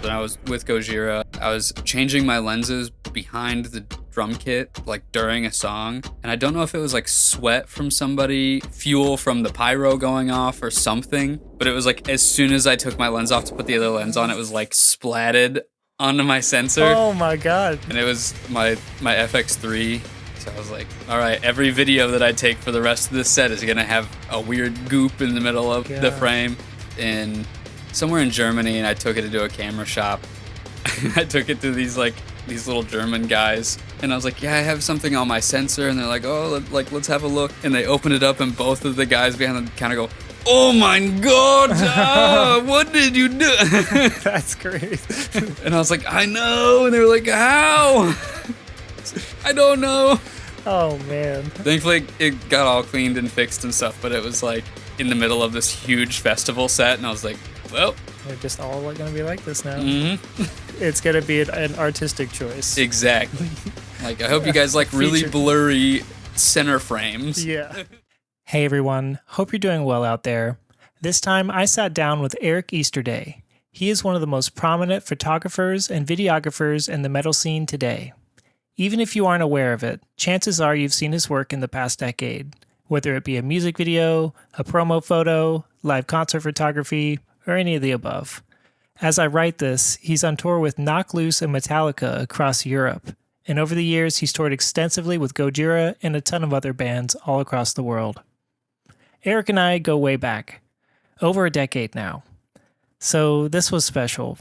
When I was with Gojira, I was changing my lenses behind the drum kit, like during a song. And I don't know if it was like sweat from somebody, fuel from the pyro going off or something. But it was like as soon as I took my lens off to put the other lens on, it was like splatted onto my sensor. Oh my God. And it was my FX3. So I was like, all right, every video that I take for the rest of this set is going to have a weird goop in the middle of the frame. And somewhere in Germany, and I took it to a camera shop. I took it to these little German guys, and I was like, yeah, I have something on my sensor, and they're like, oh, let's have a look. And they open it up, and both of the guys behind the counter go, oh my God, what did you do? That's great. And I was like, I know. And they were like, how? I don't know. Oh man. Thankfully, it got all cleaned and fixed and stuff, but it was like in the middle of this huge festival set, and I was like, well, they're just all going to be like this now. Mm-hmm. It's going to be an artistic choice. Exactly. Like, I hope you guys like really blurry center frames. Yeah. Hey everyone, hope you're doing well out there. This time I sat down with Errick Easterday. He is one of the most prominent photographers and videographers in the metal scene today. Even if you aren't aware of it, chances are you've seen his work in the past decade, whether it be a music video, a promo photo, live concert photography, or any of the above. As I write this, he's on tour with Knocked Loose and Metallica across Europe, and over the years he's toured extensively with Gojira and a ton of other bands all across the world. Errick and I go way back, over a decade now. So this was special.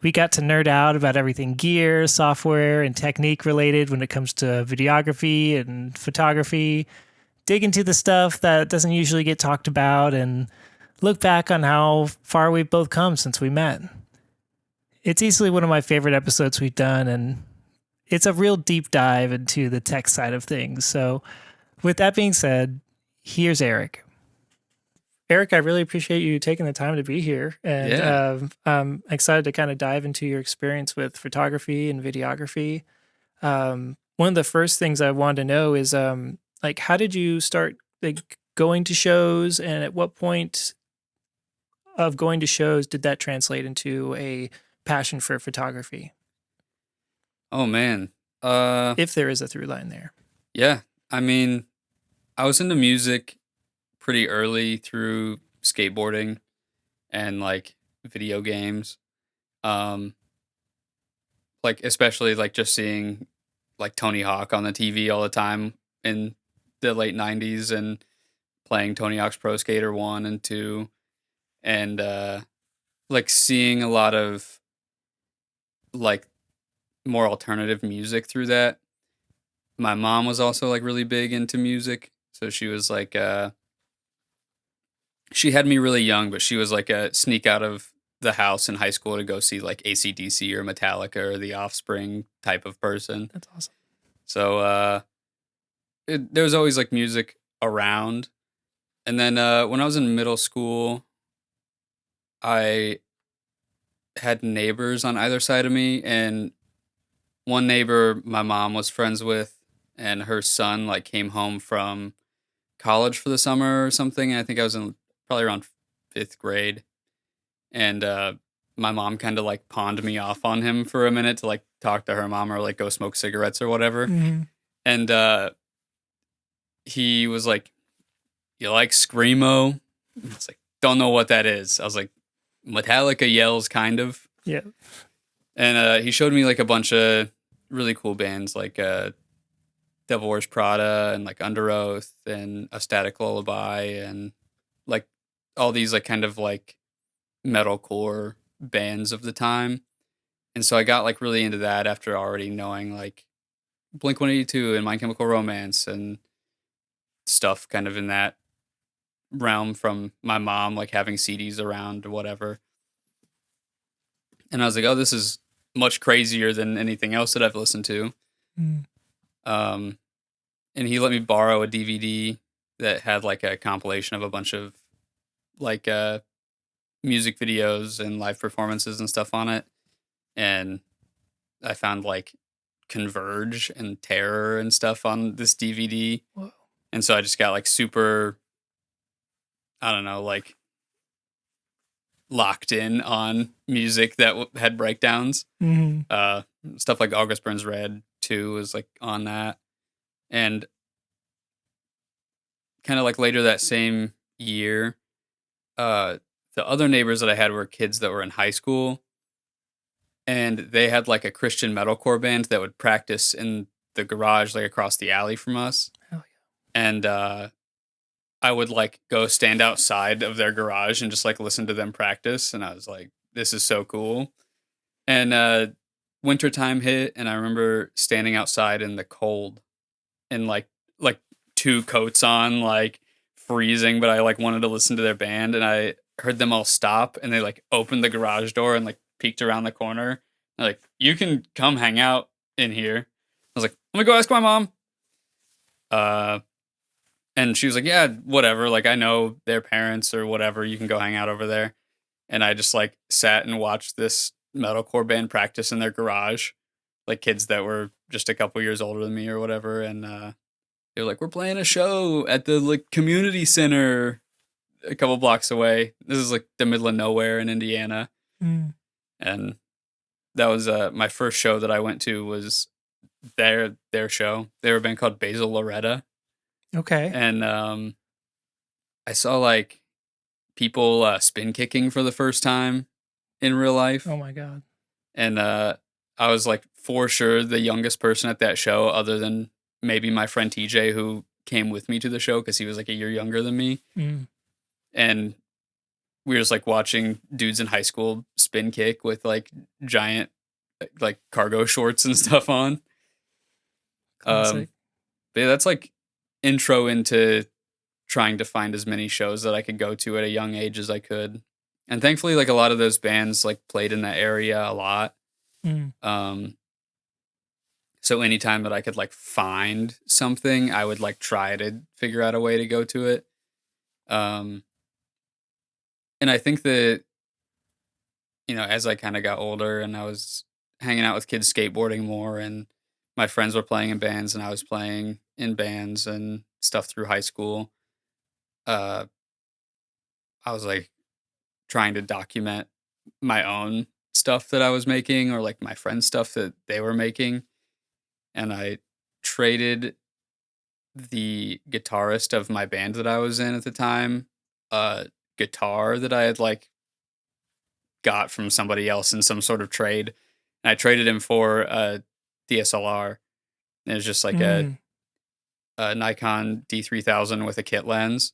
We got to nerd out about everything gear, software, and technique related when it comes to videography and photography, dig into the stuff that doesn't usually get talked about, and look back on how far we've both come since we met. It's easily one of my favorite episodes we've done, and it's a real deep dive into the tech side of things. So with that being said, here's Errick. Errick, I really appreciate you taking the time to be here, and I'm excited to kind of dive into your experience with photography and videography. One of the first things I wanted to know is, how did you start going to shows, and at what point of going to shows did that translate into a passion for photography? Oh man. If there is a through line there. Yeah. I mean, I was into music pretty early through skateboarding and like video games. Especially like just seeing like Tony Hawk on the TV all the time in the late 90s and playing Tony Hawk's Pro Skater 1 and 2. And like seeing a lot of like more alternative music through that. My mom was also like really big into music, so she was like she had me really young, but she was like a sneak out of the house in high school to go see like AC/DC or Metallica or The Offspring type of person. That's awesome. So there was always like music around. And then when I was in middle school, I had neighbors on either side of me, and one neighbor my mom was friends with, and her son like came home from college for the summer or something. And I think I was in probably around 5th grade, and my mom kind of like pawned me off on him for a minute to like talk to her mom or like go smoke cigarettes or whatever. Mm-hmm. And he was like, "You like screamo?" It's like, don't know what that is. I was like, Metallica yells, kind of. Yeah. And he showed me like a bunch of really cool bands like Devil Wears Prada and like Under Oath and A Static Lullaby and like all these like kind of like metalcore bands of the time. And so I got like really into that after already knowing like Blink-182 and My Chemical Romance and stuff kind of in that realm from my mom like having CDs around or whatever. And I was like, oh, this is much crazier than anything else that I've listened to. Mm. And he let me borrow a DVD that had like a compilation of a bunch of like music videos and live performances and stuff on it. And I found like Converge and Terror and stuff on this DVD. Whoa. And so I just got like super, I don't know, like locked in on music that had breakdowns. Stuff like August Burns Red 2 was like on that. And kind of like later that same year, the other neighbors that I had were kids that were in high school, and they had like a Christian metalcore band that would practice in the garage like across the alley from us. Hell And I would like go stand outside of their garage and just like listen to them practice, and I was like, this is so cool. And wintertime hit, and I remember standing outside in the cold and like 2 coats on, like freezing, but I like wanted to listen to their band, and I heard them all stop, and they like opened the garage door and like peeked around the corner. They're like, you can come hang out in here. I was like, I'm gonna go ask my mom. And she was like, yeah, whatever. Like, I know their parents or whatever. You can go hang out over there. And I just like sat and watched this metalcore band practice in their garage, like kids that were just a couple years older than me or whatever. And they were like, we're playing a show at the like community center a couple blocks away. This is like the middle of nowhere in Indiana. And that was my first show that I went to was their show. They were a band called Basil Loretta. Okay. And I saw like people spin kicking for the first time in real life. Oh my God. And I was like for sure the youngest person at that show, other than maybe my friend TJ, who came with me to the show because he was like a year younger than me. And we were just like watching dudes in high school spin kick with like giant like cargo shorts and stuff on. But yeah, that's like intro into trying to find as many shows that I could go to at a young age as I could. And thankfully, like a lot of those bands like played in that area a lot. So anytime that I could like find something, I would like try to figure out a way to go to it. And I think that, you know, as I kind of got older and I was hanging out with kids skateboarding more, and my friends were playing in bands and I was playing in bands and stuff through high school, I was like trying to document my own stuff that I was making or like my friends' stuff that they were making. And I traded the guitarist of my band that I was in at the time a guitar that I had like got from somebody else in some sort of trade. And I traded him for a DSLR. And it was just like a Nikon D3000 with a kit lens.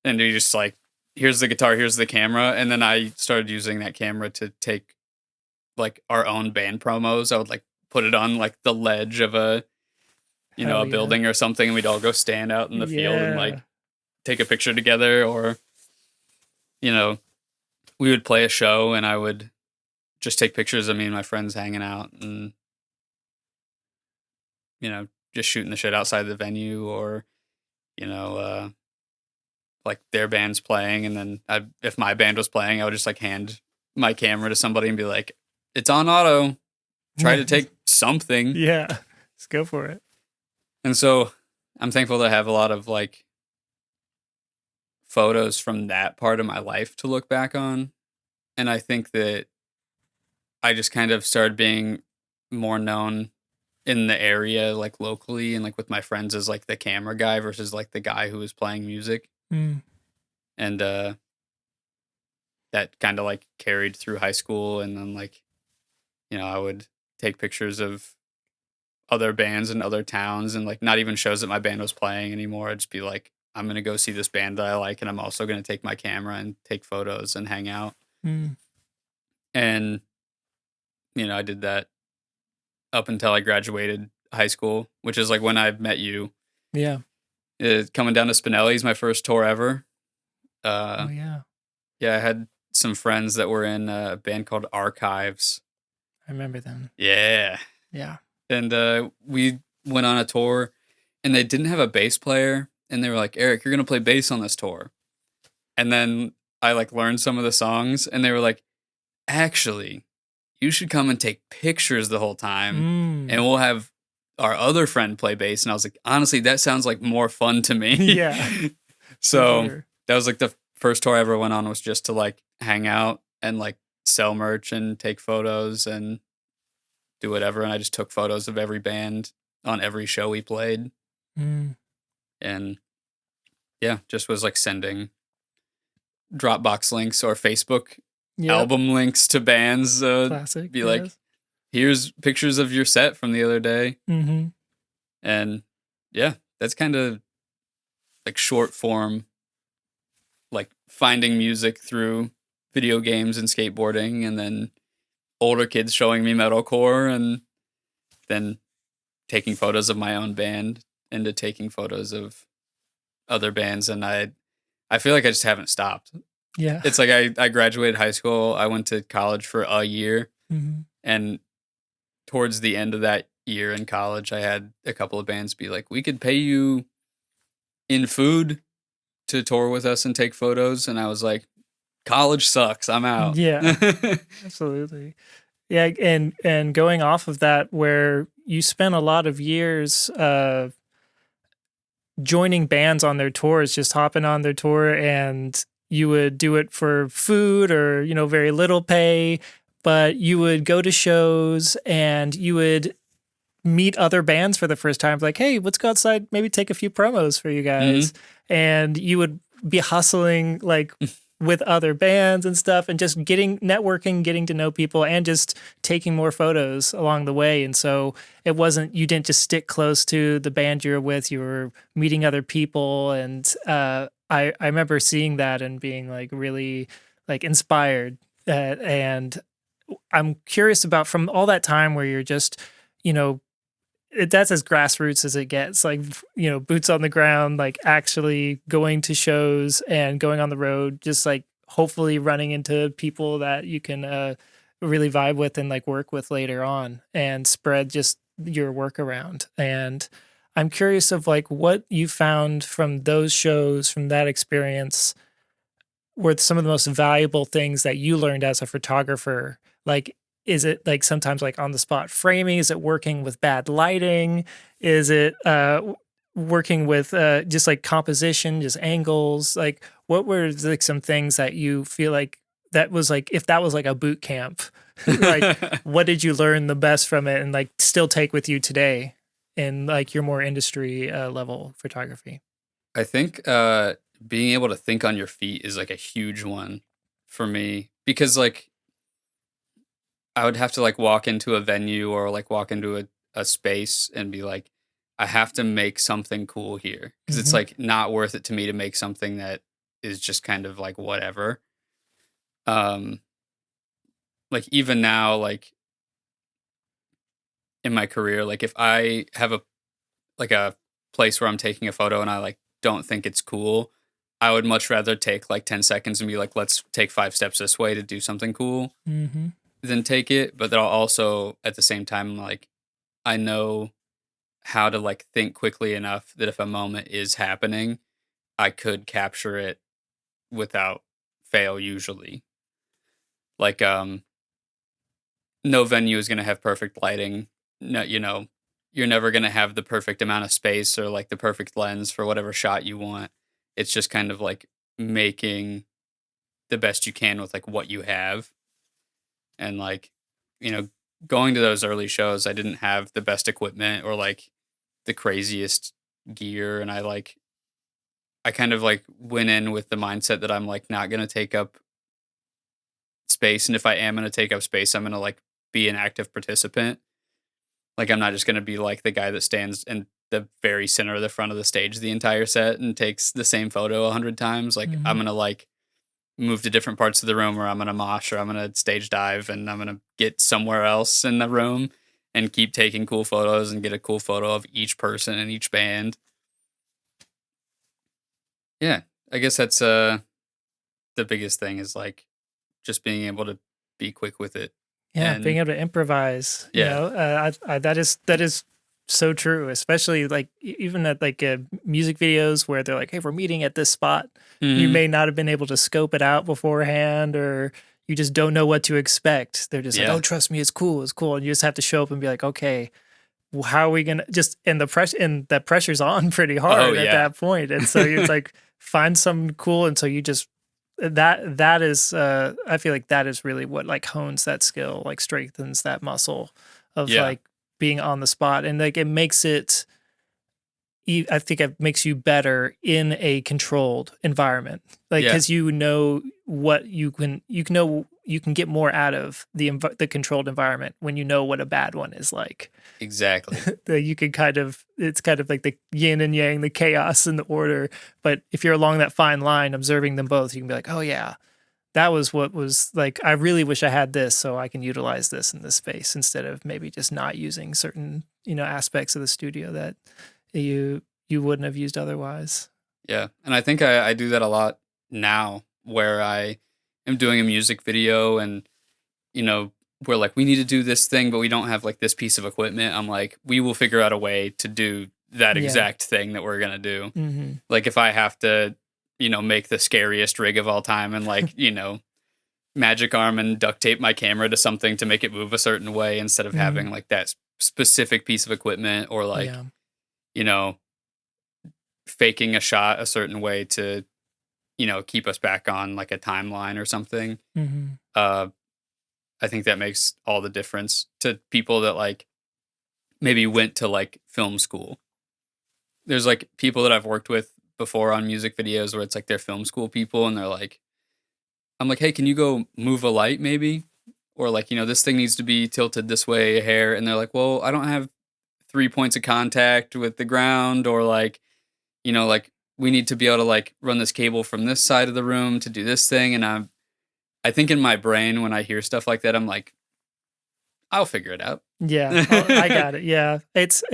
And he just like, here's the guitar, here's the camera. And then I started using that camera to take like our own band promos. I would like put it on like the ledge of a, you know, a building or something. And we'd all go stand out in the field and like take a picture together. Or, you know, we would play a show and I would just take pictures of me and my friends hanging out and, you know, just shooting the shit outside the venue, or, you know, like their band's playing. And then if my band was playing, I would just like hand my camera to somebody and be like, it's on auto. Try to take something. Yeah. Let's go for it. And so I'm thankful to have a lot of like photos from that part of my life to look back on. And I think that I just kind of started being more known in the area, like locally and like with my friends, as like the camera guy versus like the guy who was playing music. And that kind of like carried through high school. And then like, you know, I would take pictures of other bands in other towns, and like not even shows that my band was playing anymore. I'd just be like, I'm going to go see this band that I like, and I'm also going to take my camera and take photos and hang out. And, you know, I did that up until I graduated high school, which is like when I met you. Yeah. Coming down to Spinelli's, my first tour ever. Yeah, I had some friends that were in a band called Archives. I remember them. Yeah. And we went on a tour, and they didn't have a bass player, and they were like, Errick, you're going to play bass on this tour. And then I like learned some of the songs, and they were like, actually, you should come and take pictures the whole time, and we'll have our other friend play bass. And I was like, honestly, that sounds like more fun to me. Yeah. So that was like the first tour I ever went on, was just to like hang out and like sell merch and take photos and do whatever. And I just took photos of every band on every show we played. Mm. And yeah, just was like sending Dropbox links or Facebook Yep. album links to bands. Classic. Be yes. like, here's pictures of your set from the other day. Mm-hmm. And yeah, that's kind of like short form, like finding music through video games and skateboarding, and then older kids showing me metalcore, and then taking photos of my own band into taking photos of other bands. And I feel like I just haven't stopped. Yeah. It's like I graduated high school. I went to college for a year. Mm-hmm. And towards the end of that year in college, I had a couple of bands be like, we could pay you in food to tour with us and take photos. And I was like, college sucks. I'm out. Yeah. Absolutely. Yeah, and going off of that, where you spent a lot of years joining bands on their tours, just hopping on their tour, and you would do it for food or, you know, very little pay, but you would go to shows and you would meet other bands for the first time, like, hey, let's go outside, maybe take a few promos for you guys. And you would be hustling like with other bands and stuff, and just networking, getting to know people, and just taking more photos along the way. And so it wasn't, you didn't just stick close to the band you were with, you were meeting other people. And I remember seeing that and being like really like inspired. And I'm curious about, from all that time where you're just, you know, that's as grassroots as it gets, like, you know, boots on the ground, like actually going to shows and going on the road, just like hopefully running into people that you can really vibe with and like work with later on, and spread just your work around. And I'm curious of like what you found from those shows, from that experience, were some of the most valuable things that you learned as a photographer. Like, is it like sometimes like on the spot framing? Is it working with bad lighting? Is it working with just like composition, just angles? Like, what were like some things that you feel like that was like, if that was like a boot camp, like what did you learn the best from it and like still take with you today in like your more industry level photography? I think being able to think on your feet is like a huge one for me, because like I would have to like walk into a venue or like walk into a space and be like, I have to make something cool here, because it's like not worth it to me to make something that is just kind of like whatever. Like even now, like in my career, like if I have a place where I'm taking a photo and I like don't think it's cool, I would much rather take like 10 seconds and be like, let's take 5 steps this way to do something cool than take it. But they'll also at the same time, like I know how to like think quickly enough that if a moment is happening, I could capture it without fail usually. Like no venue is going to have perfect lighting. No, you know, you're never going to have the perfect amount of space or like the perfect lens for whatever shot you want. It's just kind of like making the best you can with like what you have. And like, you know, going to those early shows, I didn't have the best equipment or like the craziest gear. And I kind of like went in with the mindset that I'm like not going to take up space. And if I am going to take up space, I'm going to like be an active participant. Like I'm not just going to be like the guy that stands in the very center of the front of the stage the entire set and takes the same photo 100 times. Like I'm going to like move to different parts of the room, or I'm going to mosh, or I'm going to stage dive, and I'm going to get somewhere else in the room and keep taking cool photos and get a cool photo of each person and each band. Yeah, I guess that's the biggest thing is like just being able to be quick with it. Yeah, being able to improvise. Yeah. You know, that is so true. Especially like even at like music videos where they're like, "Hey, we're meeting at this spot." You may not have been able to scope it out beforehand, or you just don't know what to expect. They're just like, "Oh, trust me, it's cool, it's cool," and you just have to show up and be like, "Okay, how are we gonna just?" And that pressure's on pretty hard at that point, and so you're like, find something cool, and so you just that is I feel like that is really what like hones that skill, like strengthens that muscle of Yeah. like being on the spot, and like it makes it I think it makes you better in a controlled environment, like Yeah. because you know what you can know you can get more out of the controlled environment when you know what a bad one is like. Exactly. That you can it's kind of like the yin and yang, the chaos and the order. But if you're along that fine line, observing them both, you can be like, oh yeah, that was what was like. I really wish I had this, so I can utilize this in this space instead of maybe just not using certain aspects of the studio that you wouldn't have used otherwise. Yeah. And I think I do that a lot now where I am doing a music video and, we're like, we need to do this thing, but we don't have like this piece of equipment. I'm like, we will figure out a way to do that Yeah. exact thing that we're going to do. Mm-hmm. Like if I have to, make the scariest rig of all time and like, magic arm and duct tape my camera to something to make it move a certain way instead of Mhm. having like that specific piece of equipment or like, Yeah. faking a shot a certain way to, keep us back on like a timeline or something. Mm-hmm. I think that makes all the difference to people that like maybe went to like film school. There's like people that I've worked with before on music videos where it's like they're film school people and they're like, I'm like, hey, can you go move a light maybe? Or like, this thing needs to be tilted this way a hair. And they're like, well, I don't have 3 points of contact with the ground or like, like we need to be able to like run this cable from this side of the room to do this thing. And I think in my brain when I hear stuff like that, I'm like, I'll figure it out. Yeah. Oh, I got it. Yeah. That's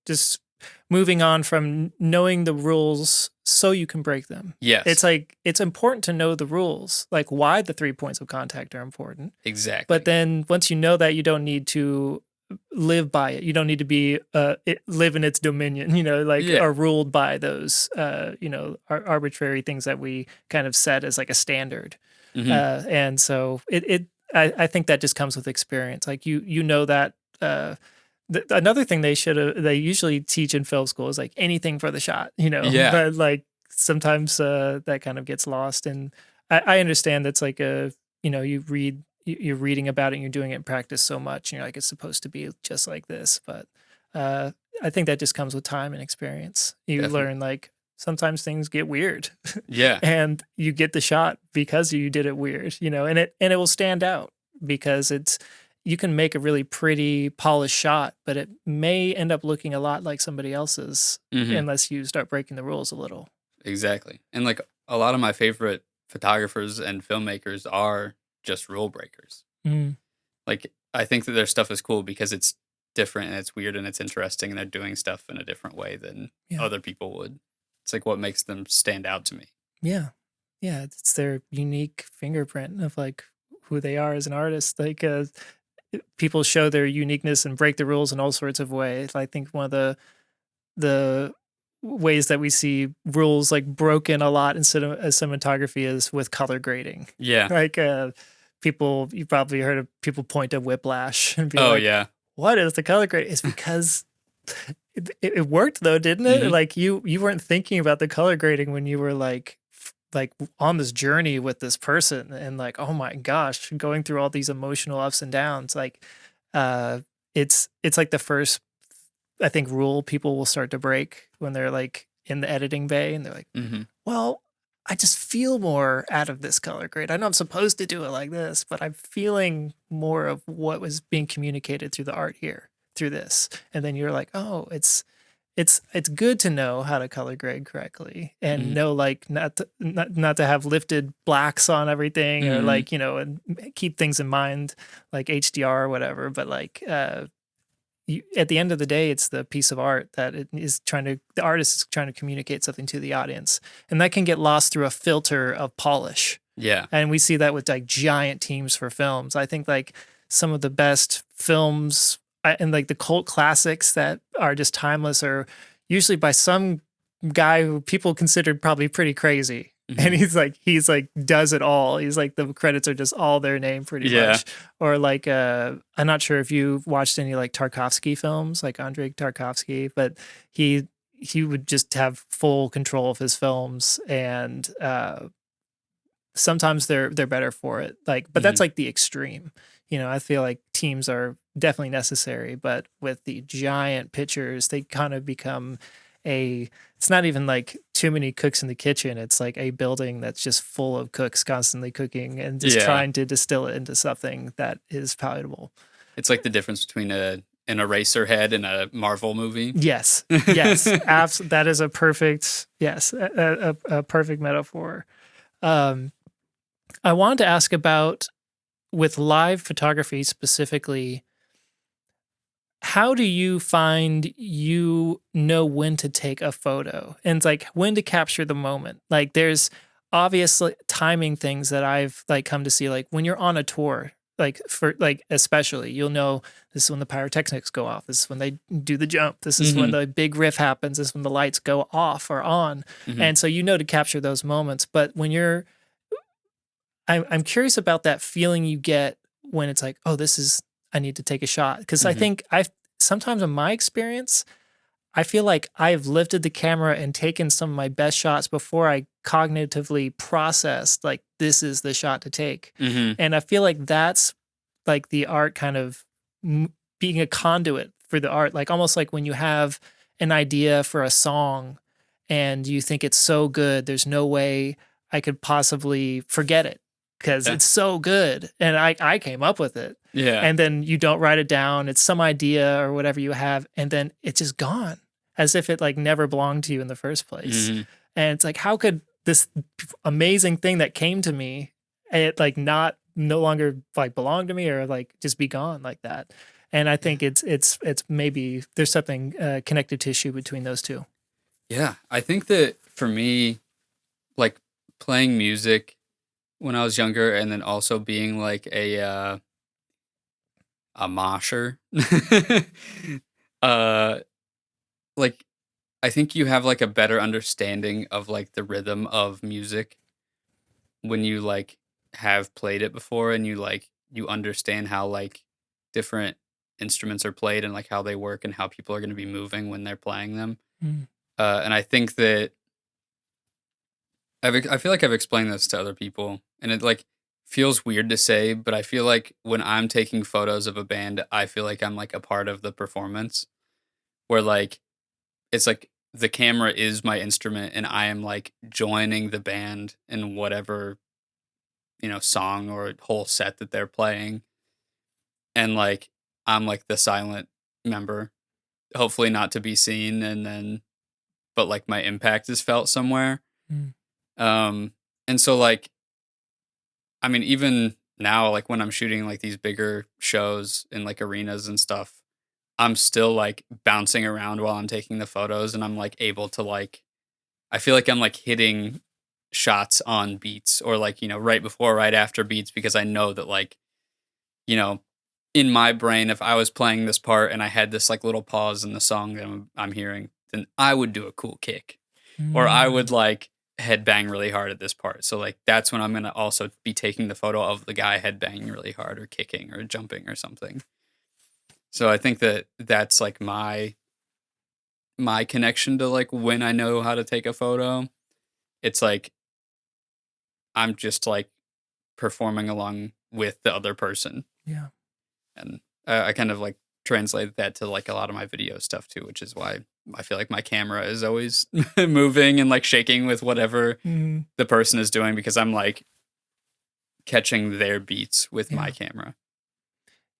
just moving on from knowing the rules so you can break them. Yes. It's like it's important to know the rules, like why the 3 points of contact are important. Exactly. But then once you know that, you don't need to live by it. You don't need to be live in its dominion, or ruled by those arbitrary things that we kind of set as like a standard. Mhm. And so I think that just comes with experience. Like you know that another thing they usually teach in film school is like anything for the shot, Yeah. But like sometimes that kind of gets lost. And I understand that's like you're reading about it and you're doing it in practice so much and you're like, it's supposed to be just like this. But I think that just comes with time and experience. You Definitely. learn like sometimes things get weird. Yeah. And you get the shot because you did it weird, and it will stand out because you can make a really pretty polished shot, but it may end up looking a lot like somebody else's Mhm. unless you start breaking the rules a little. Exactly. And like a lot of my favorite photographers and filmmakers are just rule breakers. Mm. Like I think that their stuff is cool because it's different and it's weird and it's interesting and they're doing stuff in a different way than Yeah. other people would. It's like what makes them stand out to me. Yeah. Yeah. It's their unique fingerprint of like who they are as an artist. Like people show their uniqueness and break the rules in all sorts of ways. I think one of the ways that we see rules like broken a lot in cinematography is with color grading. Yeah. Like you probably heard of people point to Whiplash and be Oh like, yeah. what is the color grade? It's because it worked though, didn't it? Mhm. Like you weren't thinking about the color grading when you were like on this journey with this person and like, oh my gosh, going through all these emotional ups and downs. Like it's like the first, I think, rule people will start to break when they're like in the editing bay and they're like, Mhm. well, I just feel more out of this color grade. I know I'm supposed to do it like this, but I'm feeling more of what was being communicated through the art here, through this. And then you're like, oh, it's good to know how to color grade correctly and Mhm. know like not to have lifted blacks on everything or Mhm. like, and keep things in mind like HDR or whatever. But like at the end of the day, it's the piece of art that the artist is trying to communicate something to the audience. And that can get lost through a filter of polish. Yeah. And we see that with like giant teams for films. I think like some of the best films and like the cult classics that are just timeless are usually by some guy who people considered probably pretty crazy. Mhm. And he's like does it all. He's like the credits are just all their name pretty Yeah. much. Or like I'm not sure if you've watched any like Tarkovsky films, like Andrei Tarkovsky, but he he would just have full control of his films, and sometimes they're better for it. Like, but that's Mhm. like the extreme. I feel like teams are definitely necessary, but with the giant pictures, they kind of become it's not even like too many cooks in the kitchen. It's like a building that's just full of cooks constantly cooking and just Yeah. trying to distill it into something that is palatable. It's like the difference between an Eraserhead and a Marvel movie. Yes, yes, that is a perfect, yes, a perfect metaphor. Um, I wanted to ask about, with live photography specifically, how do you find you know when to take a photo and it's like when to capture the moment? Like there's obviously timing things that I've like come to see, like when you're on a tour, like for like especially you'll know this is when the pyrotechnics go off, this is when they do the jump, this is when Mhm. the big riff happens, this is when the lights go off or on. Mhm. And so to capture those moments. But when I'm curious about that feeling you get when it's like, oh, I need to take a shot. Because I Mhm. think sometimes in my experience, I feel like I've lifted the camera and taken some of my best shots before I cognitively processed, like, this is the shot to take. Mhm. And I feel like that's like the art kind of being a conduit for the art, like almost like when you have an idea for a song and you think it's so good, there's no way I could possibly forget it because Yeah. it's so good. And I came up with it. Yeah. And then you don't write it down. It's some idea or whatever you have. And then it's just gone as if it like never belonged to you in the first place. Mhm. And it's like, how could this amazing thing that came to me, it like not no longer like belong to me or like just be gone like that? And I Yeah. think it's maybe there's something connective tissue between those two. Yeah. I think that for me, like playing music when I was younger and then also being like a mosher. uh like I think you have like a better understanding of like the rhythm of music when you like have played it before and you understand how like different instruments are played and like how they work and how people are going to be moving when they're playing them. Mm. And I think that I feel like I've explained this to other people, and it like feels weird to say, but I feel like when I'm taking photos of a band, I feel like I'm like a part of the performance, where like it's like the camera is my instrument, and I am like joining the band in whatever song or whole set that they're playing, and like I'm like the silent member, hopefully not to be seen, and then but like my impact is felt somewhere. Mm. Um, and so like I mean, even now, like when I'm shooting like these bigger shows in like arenas and stuff, I'm still like bouncing around while I'm taking the photos and I'm like able to like, I feel like I'm like hitting shots on beats or like, right before, right after beats because I know that like, you know, in my brain, if I was playing this part and I had this like little pause in the song that I'm hearing, then I would do a cool kick or I would Mm. like headbang really hard at this part. So like that's when I'm gonna also be taking the photo of the guy headbanging really hard or kicking or jumping or something. So I think that that's like my connection to like when I know how to take a photo. It's like I'm just like performing along with the other person, Yeah. and I kind of like translate that to like a lot of my video stuff too, which is why I feel like my camera is always moving and like shaking with whatever Mm. the person is doing because I'm like catching their beats with my Yeah. camera.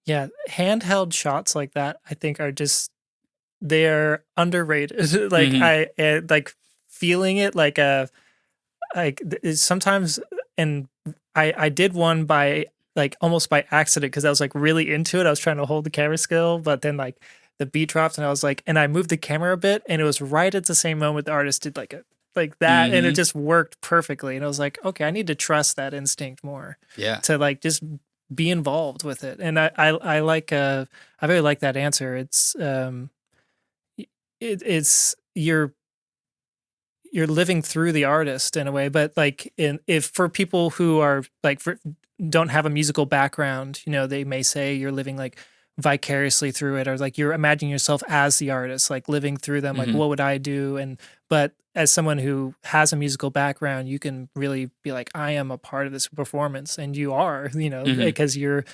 Yeah. Handheld shots like that, I think, are just they're underrated. Like Mhm. like feeling it like sometimes, and I did one by like almost by accident because I was like really into it. I was trying to hold the camera still, but then like the beat dropped and I was like, and I moved the camera a bit and it was right at the same moment the artist did like that, and it Mhm. just worked perfectly. And I was like, okay, I need to trust that instinct more Yeah. to like just be involved with it. And I like I really like that answer. It's you're living through the artist in a way, but like if for people who are like don't have a musical background, they may say you're living like vicariously through it, or like you're imagining yourself as the artist, like living through them, like Mhm. what would I do? But as someone who has a musical background, you can really be like, I am a part of this performance, and you are, Mhm. because you're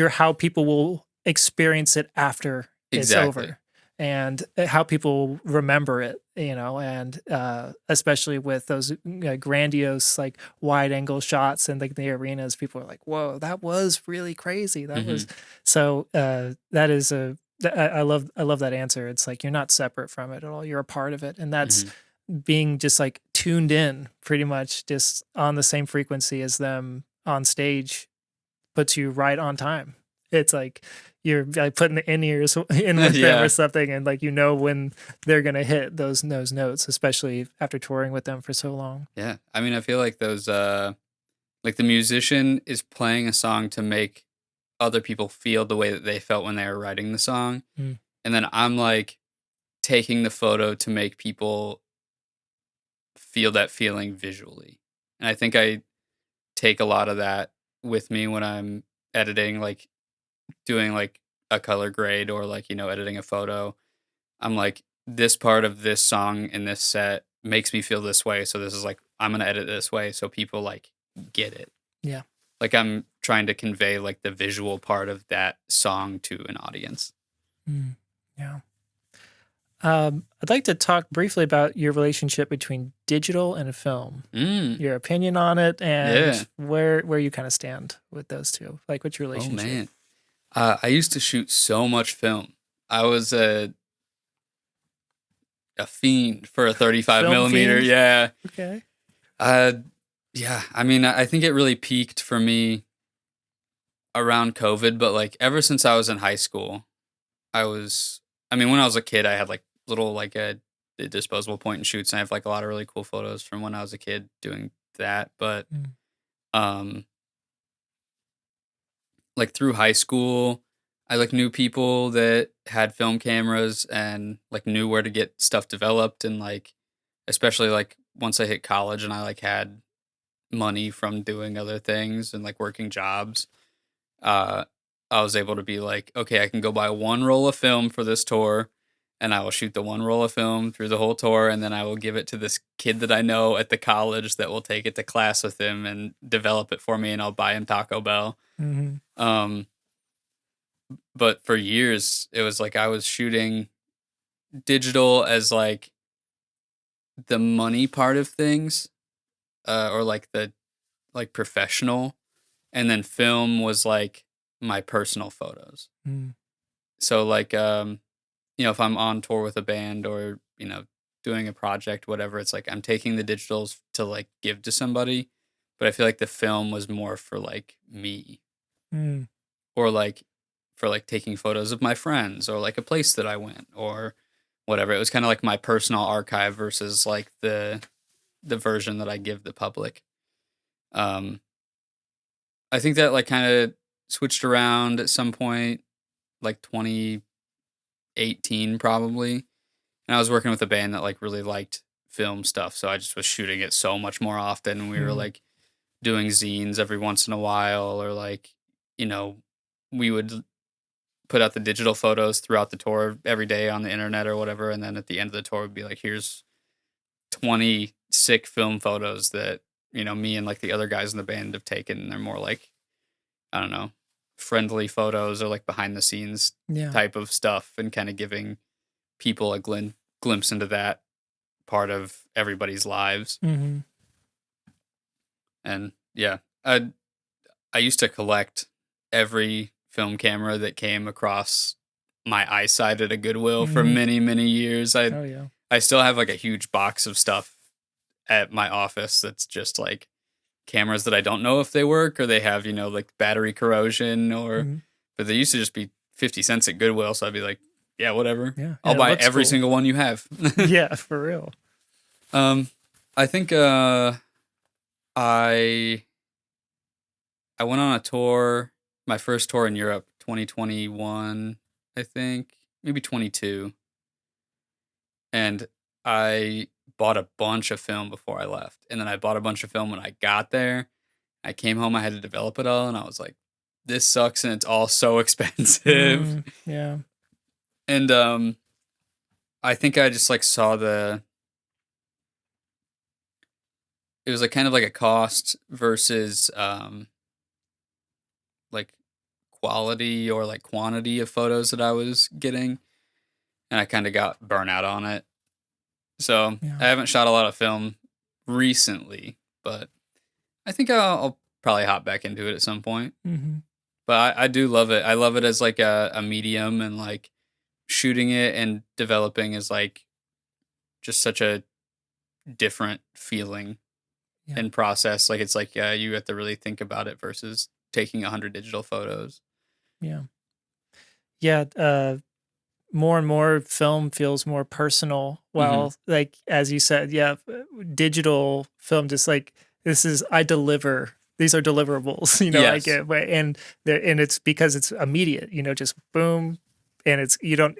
how people will experience it after it's Exactly. over, and how people remember it, and especially with those grandiose, like wide angle shots and like the arenas, people are like, whoa, that was really crazy. That was Mhm. so that is I love that answer. It's like you're not separate from it at all. You're a part of it. And that's Mhm. being just like tuned in pretty much just on the same frequency as them on stage puts you right on time. It's like you're like putting the in-ears in with them or Yeah. something, and like when they're gonna hit those notes, especially after touring with them for so long. Yeah. I mean, I feel like those like the musician is playing a song to make other people feel the way that they felt when they were writing the song. Mm, And then I'm like taking the photo to make people feel that feeling visually. And I think I take a lot of that with me when I'm editing, like doing like a color grade or like, editing a photo. I'm like, this part of this song in this set makes me feel this way. So this is like, I'm going to edit this way so people like get it. yeah. Like I'm trying to convey like the visual part of that song to an audience. Mm, yeah. I'd like to talk briefly about your relationship between digital and film, Mm, your opinion on it, yeah. and where you kind of stand with those two. Like, what's your Oh relationship? man. I used to shoot so much film. I was a fiend for a 35 Film millimeter. fiend? Yeah. Okay. Uh, yeah. I mean, I think it really peaked for me around COVID, but like ever since I was in high school, I was, I mean, when I was a kid, I had like little like the disposable point and shoots, and I have like a lot of really cool photos from when I was a kid doing that. But Mm, um, like through high school, I like knew people that had film cameras and like knew where to get stuff developed, and like especially like once I hit college and I like had money from doing other things and like working jobs, uh, I was able to be like, okay, I can go buy one roll of film for this tour, and I will shoot the one roll of film through the whole tour, and then I will give it to this kid that I know at the college that will take it to class with him and develop it for me, and I'll buy him Taco Bell. mm-hmm. Um, but for years, it was like I was shooting digital as like the money part of things, or like the like professional, and then film was like my personal photos. Mm, So like if I'm on tour with a band or, doing a project, whatever, it's like I'm taking the digitals to like give to somebody, but I feel like the film was more for like me mm, or like for like taking photos of my friends or like a place that I went or whatever. It was kind of like my personal archive versus like the version that I give the public. Um I think that like kind of switched around at some point like 2018 probably. And I was working with a band that like really liked film stuff, so I just was shooting it so much more often. We were mm, like doing zines every once in a while, or like, you know, we would put out the digital photos throughout the tour every day on the internet or whatever, and then at the end of the tour would be like, here's 20 sick film photos that, me and like the other guys in the band have taken. And they're more like, I don't know, friendly photos or like behind the scenes yeah. type of stuff, and kind of giving people a glimpse into that part of everybody's lives. Mm-hmm. And yeah, I used to collect every film camera that came across my eyesight at a Goodwill for Mm-hmm. many, many years. I Oh yeah. I still have like a huge box of stuff at my office that's just like cameras that I don't know if they work or they have, like battery corrosion or Mm-hmm. but they used to just be 50 cents at Goodwill, so I'd be like, yeah, whatever. Yeah, I'll and it buy looks every cool. single one you have. Yeah, for real. um I think I I went on a tour, my first tour in Europe, 2021, I think, maybe 22. And I bought a bunch of film before I left. And then I bought a bunch of film when I got there. I came home, I had to develop it all. And I was like, this sucks and it's all so expensive. Yeah. And I think I just like saw it was like kind of like a cost versus like quality or like quantity of photos that I was getting, and I kind of got burnt out on it. So Yeah. I haven't shot a lot of film recently, but I think I'll probably hop back into it at some point. Mm-hmm. But I do love it. I love it as like a medium, and like shooting it and developing is like just such a different feeling Yeah. and process. Like it's like you have to really think about it versus taking 100 digital photos. Yeah. Yeah. More and more film feels more personal. Well, like as you said, yeah, digital film just like this is I deliver. These are deliverables, I Yes. get and it's because it's immediate, just boom, and it's you don't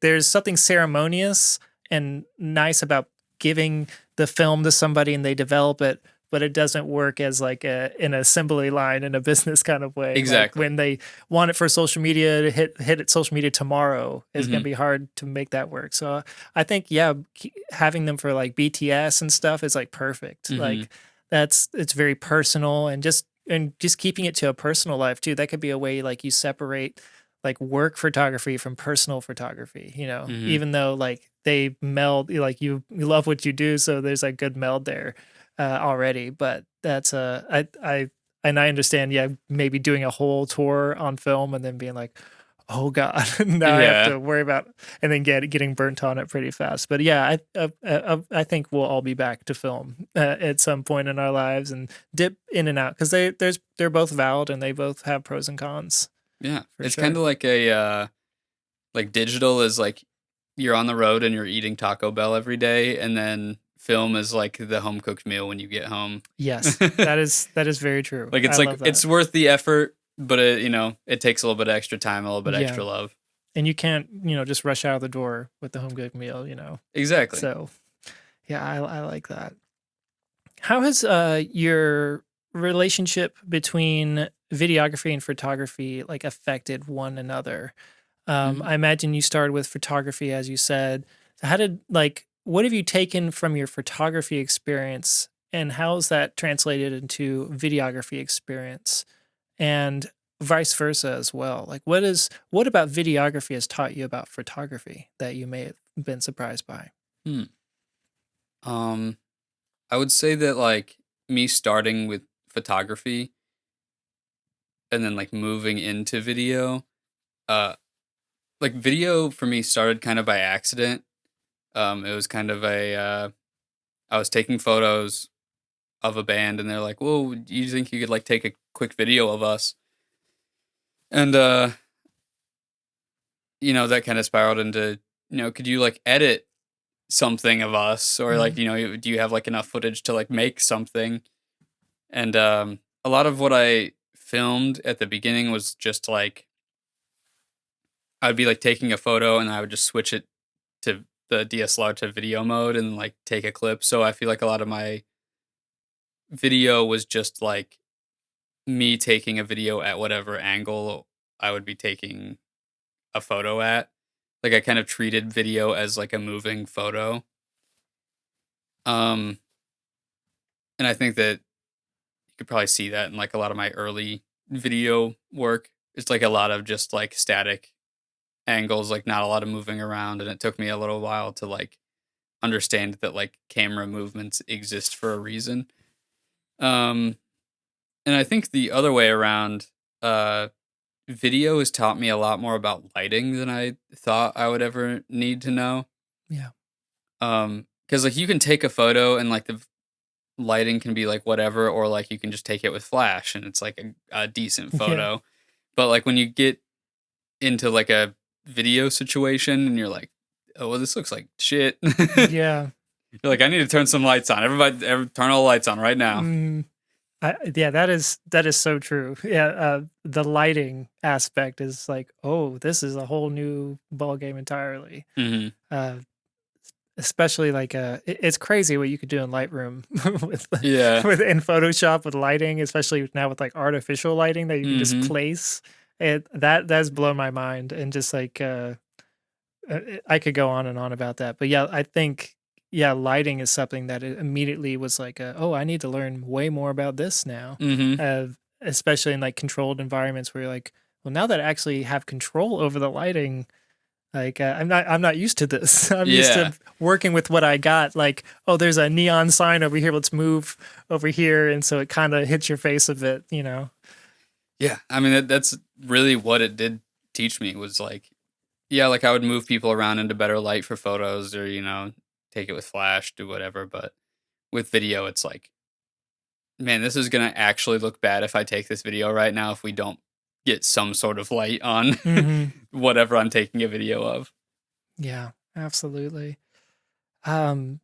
there's something ceremonious and nice about giving the film to somebody and they develop it, but it doesn't work as like an assembly line in a business kind of way. Exactly. Like when they want it for social media to hit it social media tomorrow is going to be hard to make that work. So I think having them for like BTS and stuff is like perfect. Like it's very personal and just keeping it to a personal life too. That could be a way like you separate like work photography from personal photography, even though like they meld, like you love what you do, so there's a good meld there already. But that's I understand, maybe doing a whole tour on film and then being like, oh god, now I have to worry about, and then getting burnt on it pretty fast. But yeah, I think we'll all be back to film at some point in our lives and dip in and out because they're both valid and they both have pros and cons. Yeah, it's kind of like like digital is like you're on the road and you're eating Taco Bell every day, and then film is like the home cooked meal when you get home. Yes, that is very true. Like it's like it's worth the effort, but it takes a little bit of extra time, a little bit extra love. And you can't just rush out of the door with the home cooked meal. Exactly. So yeah, I like that. How has your relationship between videography and photography like affected one another? I imagine you started with photography, as you said. What have you taken from your photography experience and how's that translated into videography experience and vice versa as well? Like what about videography has taught you about photography that you may have been surprised by? I would say that like me starting with photography and then like moving into video, like video for me started kind of by accident. It was kind of I was taking photos of a band and they're like, "Well, do you think you could like take a quick video of us?" And that kind of spiraled into, could you like edit something of us, or like, do you have like enough footage to like make something? And a lot of what I filmed at the beginning was just like I'd be like taking a photo and I would just switch it to the DSLR to video mode and like take a clip. So I feel like a lot of my video was just like me taking a video at whatever angle I would be taking a photo at. Like I kind of treated video as like a moving photo. And I think that you could probably see that in like a lot of my early video work. It's like a lot of just like static angles, like not a lot of moving around, and it took me a little while to like understand that like camera movements exist for a reason. And I think the other way around, video has taught me a lot more about lighting than I thought I would ever need to know. Yeah. Because like you can take a photo and like the lighting can be like whatever, or like you can just take it with flash and it's like a decent photo. Yeah. But like when you get into like a video situation and you're like, oh well, this looks like shit. Yeah. You're like, I need to turn some lights on. Everybody, turn all the lights on right now. Yeah, that is so true. Yeah, the lighting aspect is like, oh, this is a whole new ball game entirely. especially like it's crazy what you could do in Lightroom with Yeah. with in Photoshop with lighting, especially now with like artificial lighting that you can just Mhm. place. That's blown my mind, and just like I could go on and on about that. But yeah, I think yeah, lighting is something that it immediately was like, oh, I need to learn way more about this now. Mhm. Especially in like controlled environments where you're like, well, now that I actually have control over the lighting, like I'm not used to this. I'm used to Yeah. working with what I got. Like, oh, there's a neon sign over here. Let's move over here, and so it kind of hits your face a bit, you know. Yeah. I mean, that's really what it did teach me was like, yeah, like I would move people around into better light for photos or, take it with flash, do whatever. But with video, it's like, man, this is going to actually look bad if I take this video right now if we don't get some sort of light on Hmm. whatever I'm taking a video of. Yeah, absolutely. Um,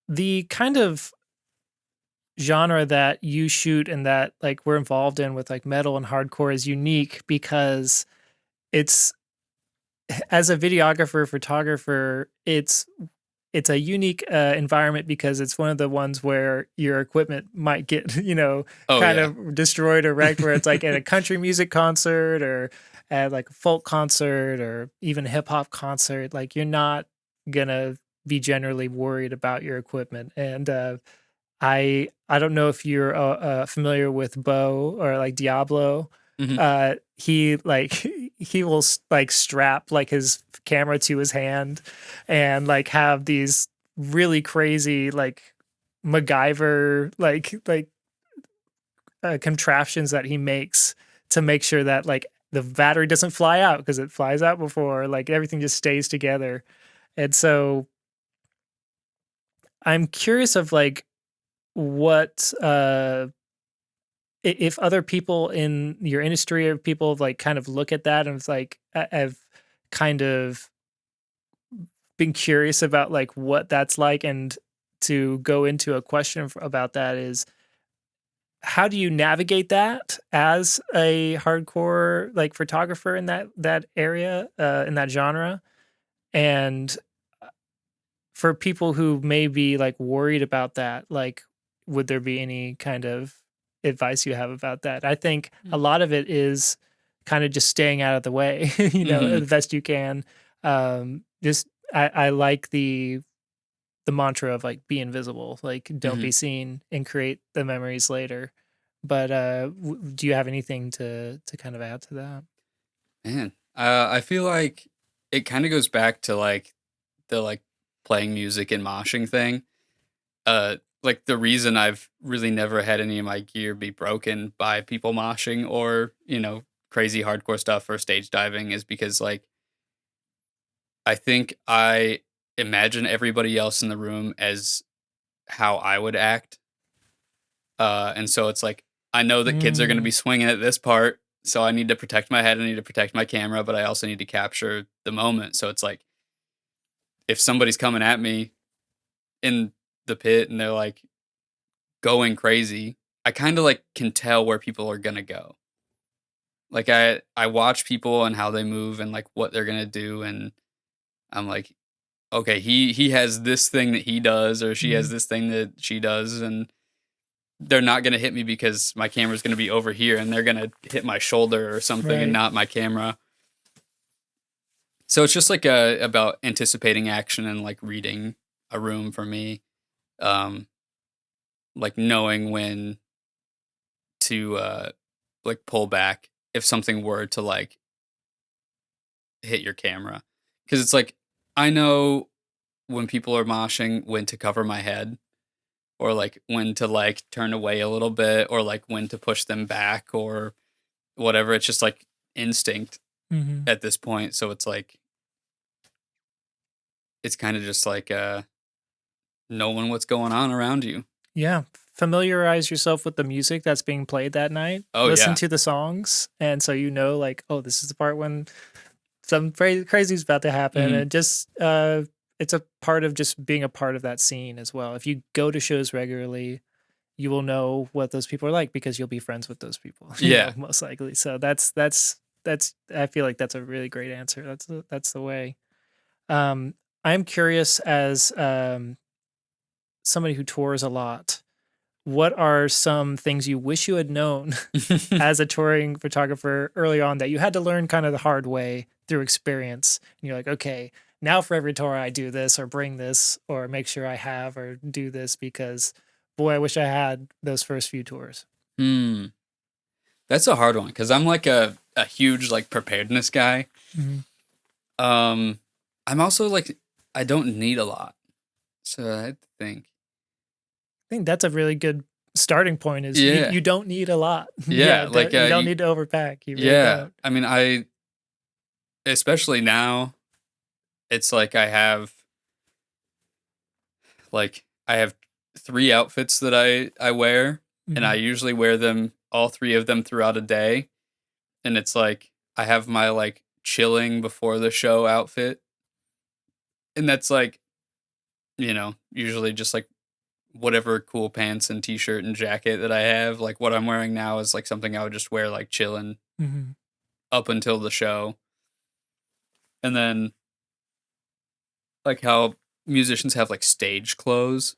the kind of genre that you shoot and that like we're involved in with like metal and hardcore is unique because it's as a videographer photographer it's a unique environment because it's one of the ones where your equipment might get Oh, kind yeah. of destroyed or wrecked, where it's like at a country music concert or at like a folk concert or even hip hop concert, like you're not gonna be generally worried about your equipment. And I don't know if you're familiar with Bo or like Diablo. Hmm. He like he will like strap like his camera to his hand and like have these really crazy like MacGyver contraptions that he makes to make sure that like the battery doesn't fly out, because it flies out before, like everything just stays together. And so I'm curious of like what if other people in your industry or people like kind of look at that and it's like have kind of been curious about like what that's like. And to go into a question about that is, how do you navigate that as a hardcore like photographer in that area, in that genre? And for people who may be like worried about that, like, would there be any kind of advice you have about that? I think a lot of it is kind of just staying out of the way, Hmm. the best you can. Just I like the mantra of like be invisible, like don't Hmm. be seen and create the memories later. But do you have anything to kind of add to that? Man, I feel like it kind of goes back to like the like playing music and moshing thing. Like the reason I've really never had any of my gear be broken by people moshing or crazy hardcore stuff or stage diving is because like I think I imagine everybody else in the room as how I would act. And so it's like I know that kids are going to Mm, be swinging at this part, so I need to protect my head. I need to protect my camera, but I also need to capture the moment. So it's like if somebody's coming at me in the pit and they're like going crazy, I kind of like can tell where people are gonna go. Like I watch people and how they move and like what they're gonna do, and I'm like, okay, he has this thing that he does, or she has mm, this thing that she does, and they're not gonna hit me because my camera's gonna be over here, and they're gonna hit my shoulder or something, and right. not my camera. So it's just like about anticipating action and like reading a room for me, um, like knowing when to like pull back if something were to like hit your camera, because it's like I know when people are moshing when to cover my head or like when to like turn away a little bit or like when to push them back or whatever. It's just like instinct Hmm. at this point. So it's like it's kind of just like knowing what's going on around you. Yeah, familiarize yourself with the music that's being played that night. Oh Listen yeah. to the songs, and so like, oh, this is the part when something crazy is about to happen, Hmm. and just it's a part of just being a part of that scene as well. If you go to shows regularly, you will know what those people are like because you'll be friends with those people, Yeah. most likely. So that's I feel like that's a really great answer. That's the way. I'm curious as somebody who tours a lot. What are some things you wish you had known as a touring photographer early on that you had to learn kind of the hard way through experience? And you're like, okay, now for every tour I do this or bring this or make sure I have or do this because boy, I wish I had those first few tours. Hmm. That's a hard one because I'm like a huge like preparedness guy. Mm-hmm. I'm also like I don't need a lot, so I have to think. I think that's a really good starting point is Yeah, you don't need a lot. yeah, like You don't need to overpack. You really yeah. don't. I mean, I especially now, it's like I have three outfits that I wear, and I Mhm. usually wear them all three of them throughout a day, and it's like I have my like chilling before the show outfit, and that's like usually just like whatever cool pants and t-shirt and jacket that I have. Like what I'm wearing now is like something I would just wear like chilling Mhm. up until the show. And then like how musicians have like stage clothes.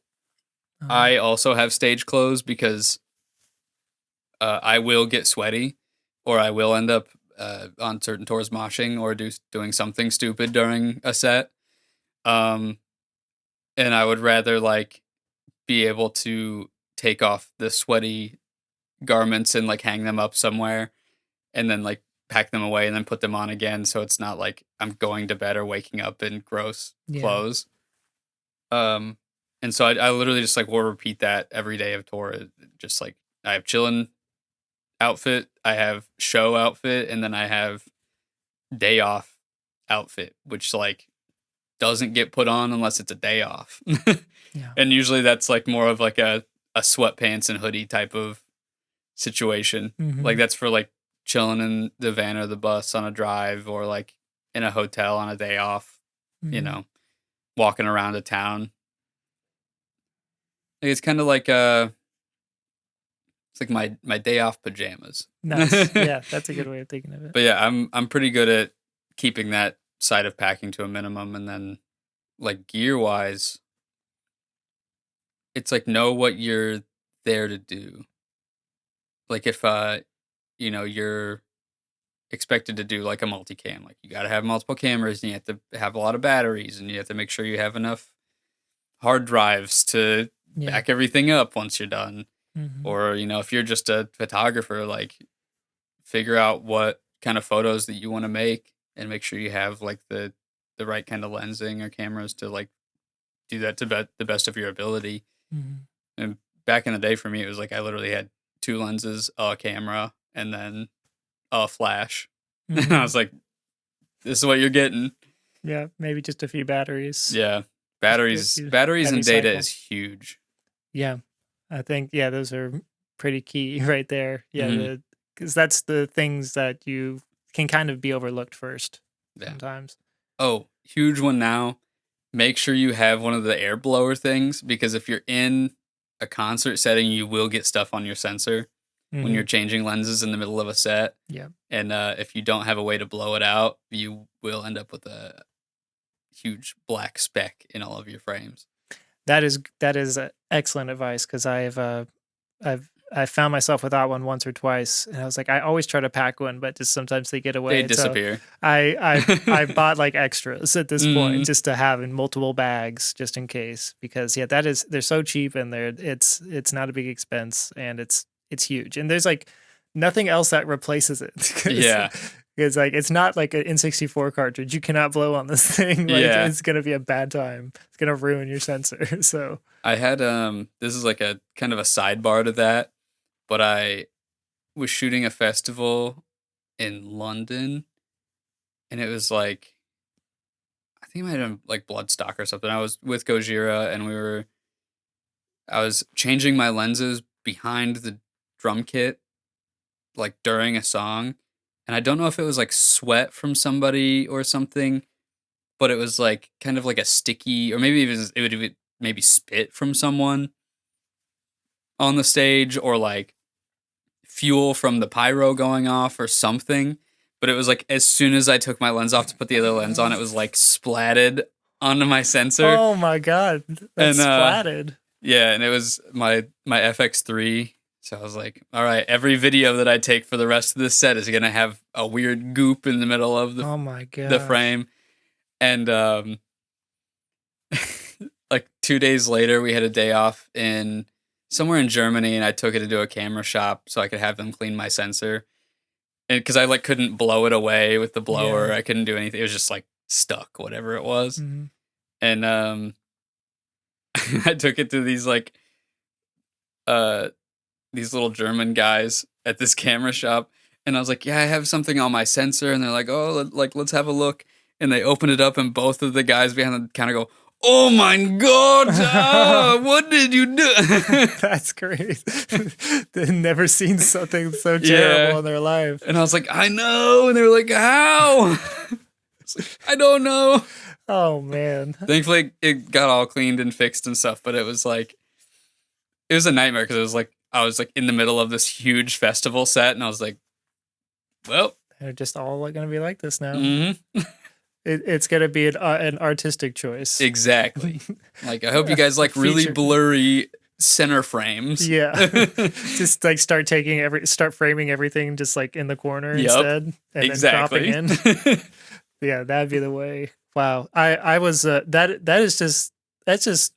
I also have stage clothes because I will get sweaty or I will end up on certain tours moshing or doing something stupid during a set. Um, and I would rather like be able to take off the sweaty garments and like hang them up somewhere and then like pack them away and then put them on again so it's not like I'm going to bed or waking up in gross Yeah. clothes. Um and so I literally just like will repeat that every day of tour. Just like I have chillin' outfit, I have show outfit, and then I have day off outfit, which like doesn't get put on unless it's a day off. Yeah. And usually that's like more of like a sweatpants and hoodie type of situation. Like Mhm. that's for like chilling in the van or the bus on a drive or like in a hotel on a day off, you Mhm. know, walking around a town. It's kind of like it's like my day off pajamas. Nice. But Yeah, that's a good way of thinking of it. yeah, I'm pretty good at keeping that side of packing to a minimum, and then like gear wise, it's like know what you're there to do. Like if you're expected to do like a multicam. Like you got to have multiple cameras and you have to have a lot of batteries and you have to make sure you have enough hard drives to Yeah. back everything up once you're done. Mhm. Or, if you're just a photographer, like figure out what kind of photos that you want to make make sure you have like the right kind of lensing or cameras to like do that to the best of your ability. Mhm. And back in the day for me, it was like I literally had two lenses, a camera, and then a flash. And I Mhm. was like, this is what you're getting. Yeah, maybe just a few batteries. Yeah. Just a Batteries few batteries battery and data cycle. is huge. Yeah. I think those are pretty key right there. Yeah, Mhm. because that's the things that you can kind of be overlooked first Yeah. sometimes. Oh, huge one now. Make sure you have one of the air blower things because if you're in a concert setting, you will get stuff on your sensor when you're Mhm. changing lenses in the middle of a set. Yeah. And if you don't have a way to blow it out, you will end up with a huge black speck in all of your frames. That is excellent advice because I found myself without one once or twice, and I was like, I always try to pack one, but just sometimes they get They away, and so disappear. I bought like extras at this point Mm, just to have in multiple bags just in case because they're so cheap and it's not a big expense and it's huge and there's like nothing else that replaces it because yeah. like it's not like an N64 cartridge you cannot blow on this thing like Yeah. it's gonna be a bad time it's gonna ruin your sensor so. I had this is like a kind of a sidebar to that, but I was shooting a festival in London and it was like I think it might have been like Bloodstock or something. I was with Gojira and I was changing my lenses behind the drum kit like during a song. And I don't know if it was like sweat from somebody or something, but it was like kind of like a sticky or maybe it would even maybe spit from someone on the stage or like fuel from the pyro going off or something. But it was like as soon as I took my lens off to put the other lens on, it was like splatted onto my sensor. Oh my God. That's And splatted. yeah, and it was my FX3. So I was like, all right, every video that I take for the rest of this set is gonna have a weird goop in the middle of Oh my God. the frame. And like 2 days later, we had a day off in somewhere in Germany, and I took it to do a camera shop so I could have them clean my sensor. And because I like couldn't blow it away with the blower, Yeah. I couldn't do anything. It was just like stuck, whatever it was. Mhm. And I took it to these like these little German guys at this camera shop, and I was like, "Yeah, I have something on my sensor," and they're like, "Oh, let's have a look." And they open it up, and both of the guys behind the counter go, "Oh my God! What did you do?" That's great. They've never seen something so terrible in their life. And I was like, "I know," and they were like, "How?" I was like, "I don't know." Oh man. Thankfully, it got all cleaned and fixed and stuff, but it was a nightmare because it was like I was like in the middle of this huge festival set, and I was like, "Well, They're just all going to be like this now. mm-hmm. It's going to be an artistic choice. Exactly." Like, I hope you guys like really Feature. blurry center frames. Yeah. Just like start framing everything just like in the corner Yep. instead and Exactly. then dropping in. Yeah, that'd be the way. Wow. I was that's just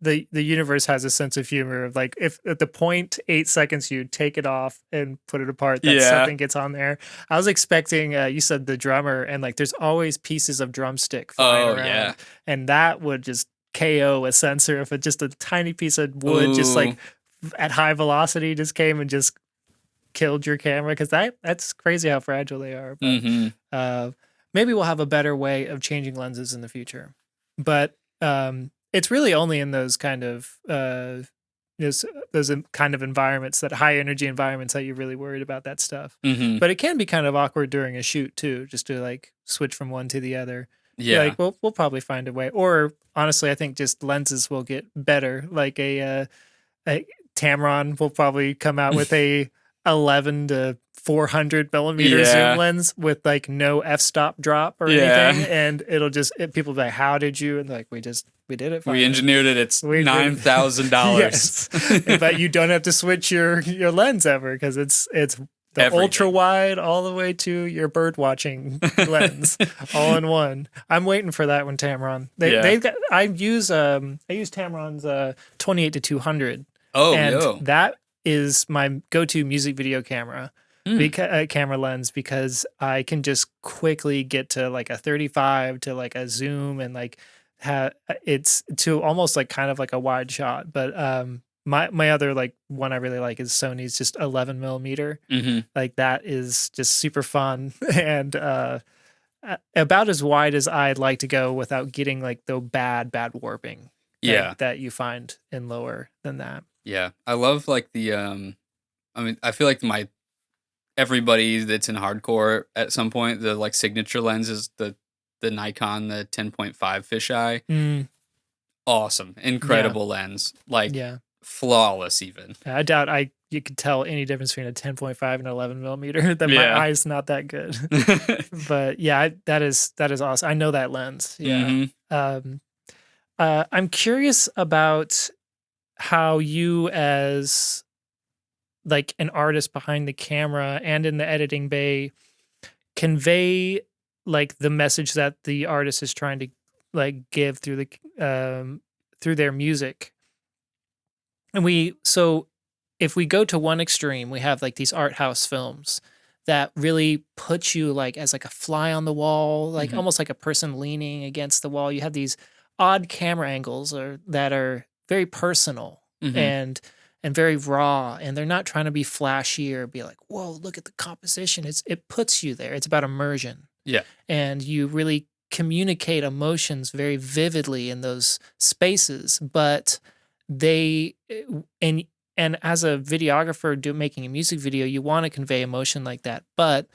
the universe has a sense of humor of like if at the 0.8 seconds you take it off and put it apart, that Yeah. something gets on there. I was expecting you said the drummer, and like there's always pieces of drumstick flying Oh, around. yeah. And that would just KO a sensor if it just a tiny piece of wood just like at high velocity just came and just killed your camera, because that's crazy how fragile they are. But maybe we'll have a better way of changing lenses in the future. But it's really only in those kind of those kind of environments, that high energy environments, that you're really worried about that stuff. Mm-hmm. But it can be kind of awkward during a shoot too, just to like switch from one to the other. Yeah. Like we'll probably find a way. Or honestly, I think just lenses will get better. Like a Tamron will probably come out with a 11 to 400 millimeter Yeah. zoom lens with like no f-stop drop or Yeah. anything, and it'll just people be like, "How did you?" And like, we did it. We engineered it. It's We did- $9,000. Yes. But you don't have to switch your lens ever, because it's the Everything. ultra wide all the way to your bird watching lens all in one. I'm waiting for that one, Tamron. I use Tamron's 28 to 200. Oh, and yo. that is my go-to music video camera. Camera lens, because I can just quickly get to like a 35 to like a zoom, and like it's to almost like kind of like a wide shot. But my other like one I really like is Sony's just 11 millimeter. Mm-hmm. Like that is just super fun and about as wide as I'd like to go without getting like the bad warping. That you find in lower than that. Yeah, I love like the I mean, I feel like everybody that's in hardcore at some point, the like signature lens is the Nikon, the 10.5 fisheye. Awesome, incredible lens, like flawless even. I doubt you could tell any difference between a 10.5 and 11 millimeter. That my eye's not that good. But yeah, that is awesome. I know that lens. Yeah. Mm-hmm. I'm curious about how you, as like an artist behind the camera and in the editing bay, convey like the message that the artist is trying to like give through their music. And so if we go to one extreme, we have like these art house films that really put you like as like a fly on the wall, like almost like a person leaning against the wall. You have these odd camera angles that are very personal and very raw, and they're not trying to be flashy or be like, whoa, look at the composition. It puts you there. It's about immersion. Yeah. And you really communicate emotions very vividly in those spaces, but and as a videographer making a music video, you want to convey emotion like that, but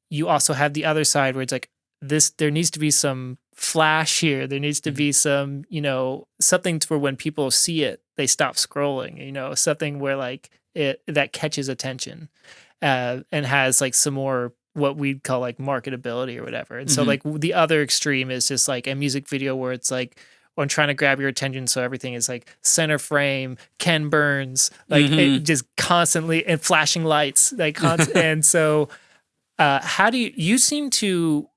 you also have the other side where it's like there needs to be some flash here. There needs to be some, something where when people see it, they stop scrolling, something where like that catches attention and has like some more what we'd call like marketability or whatever. And so Mhm. like the other extreme is just like a music video where it's like I'm trying to grab your attention, so everything is like center frame, Ken Burns, like it Mhm. just constantly and flashing lights, like and so how do you seem to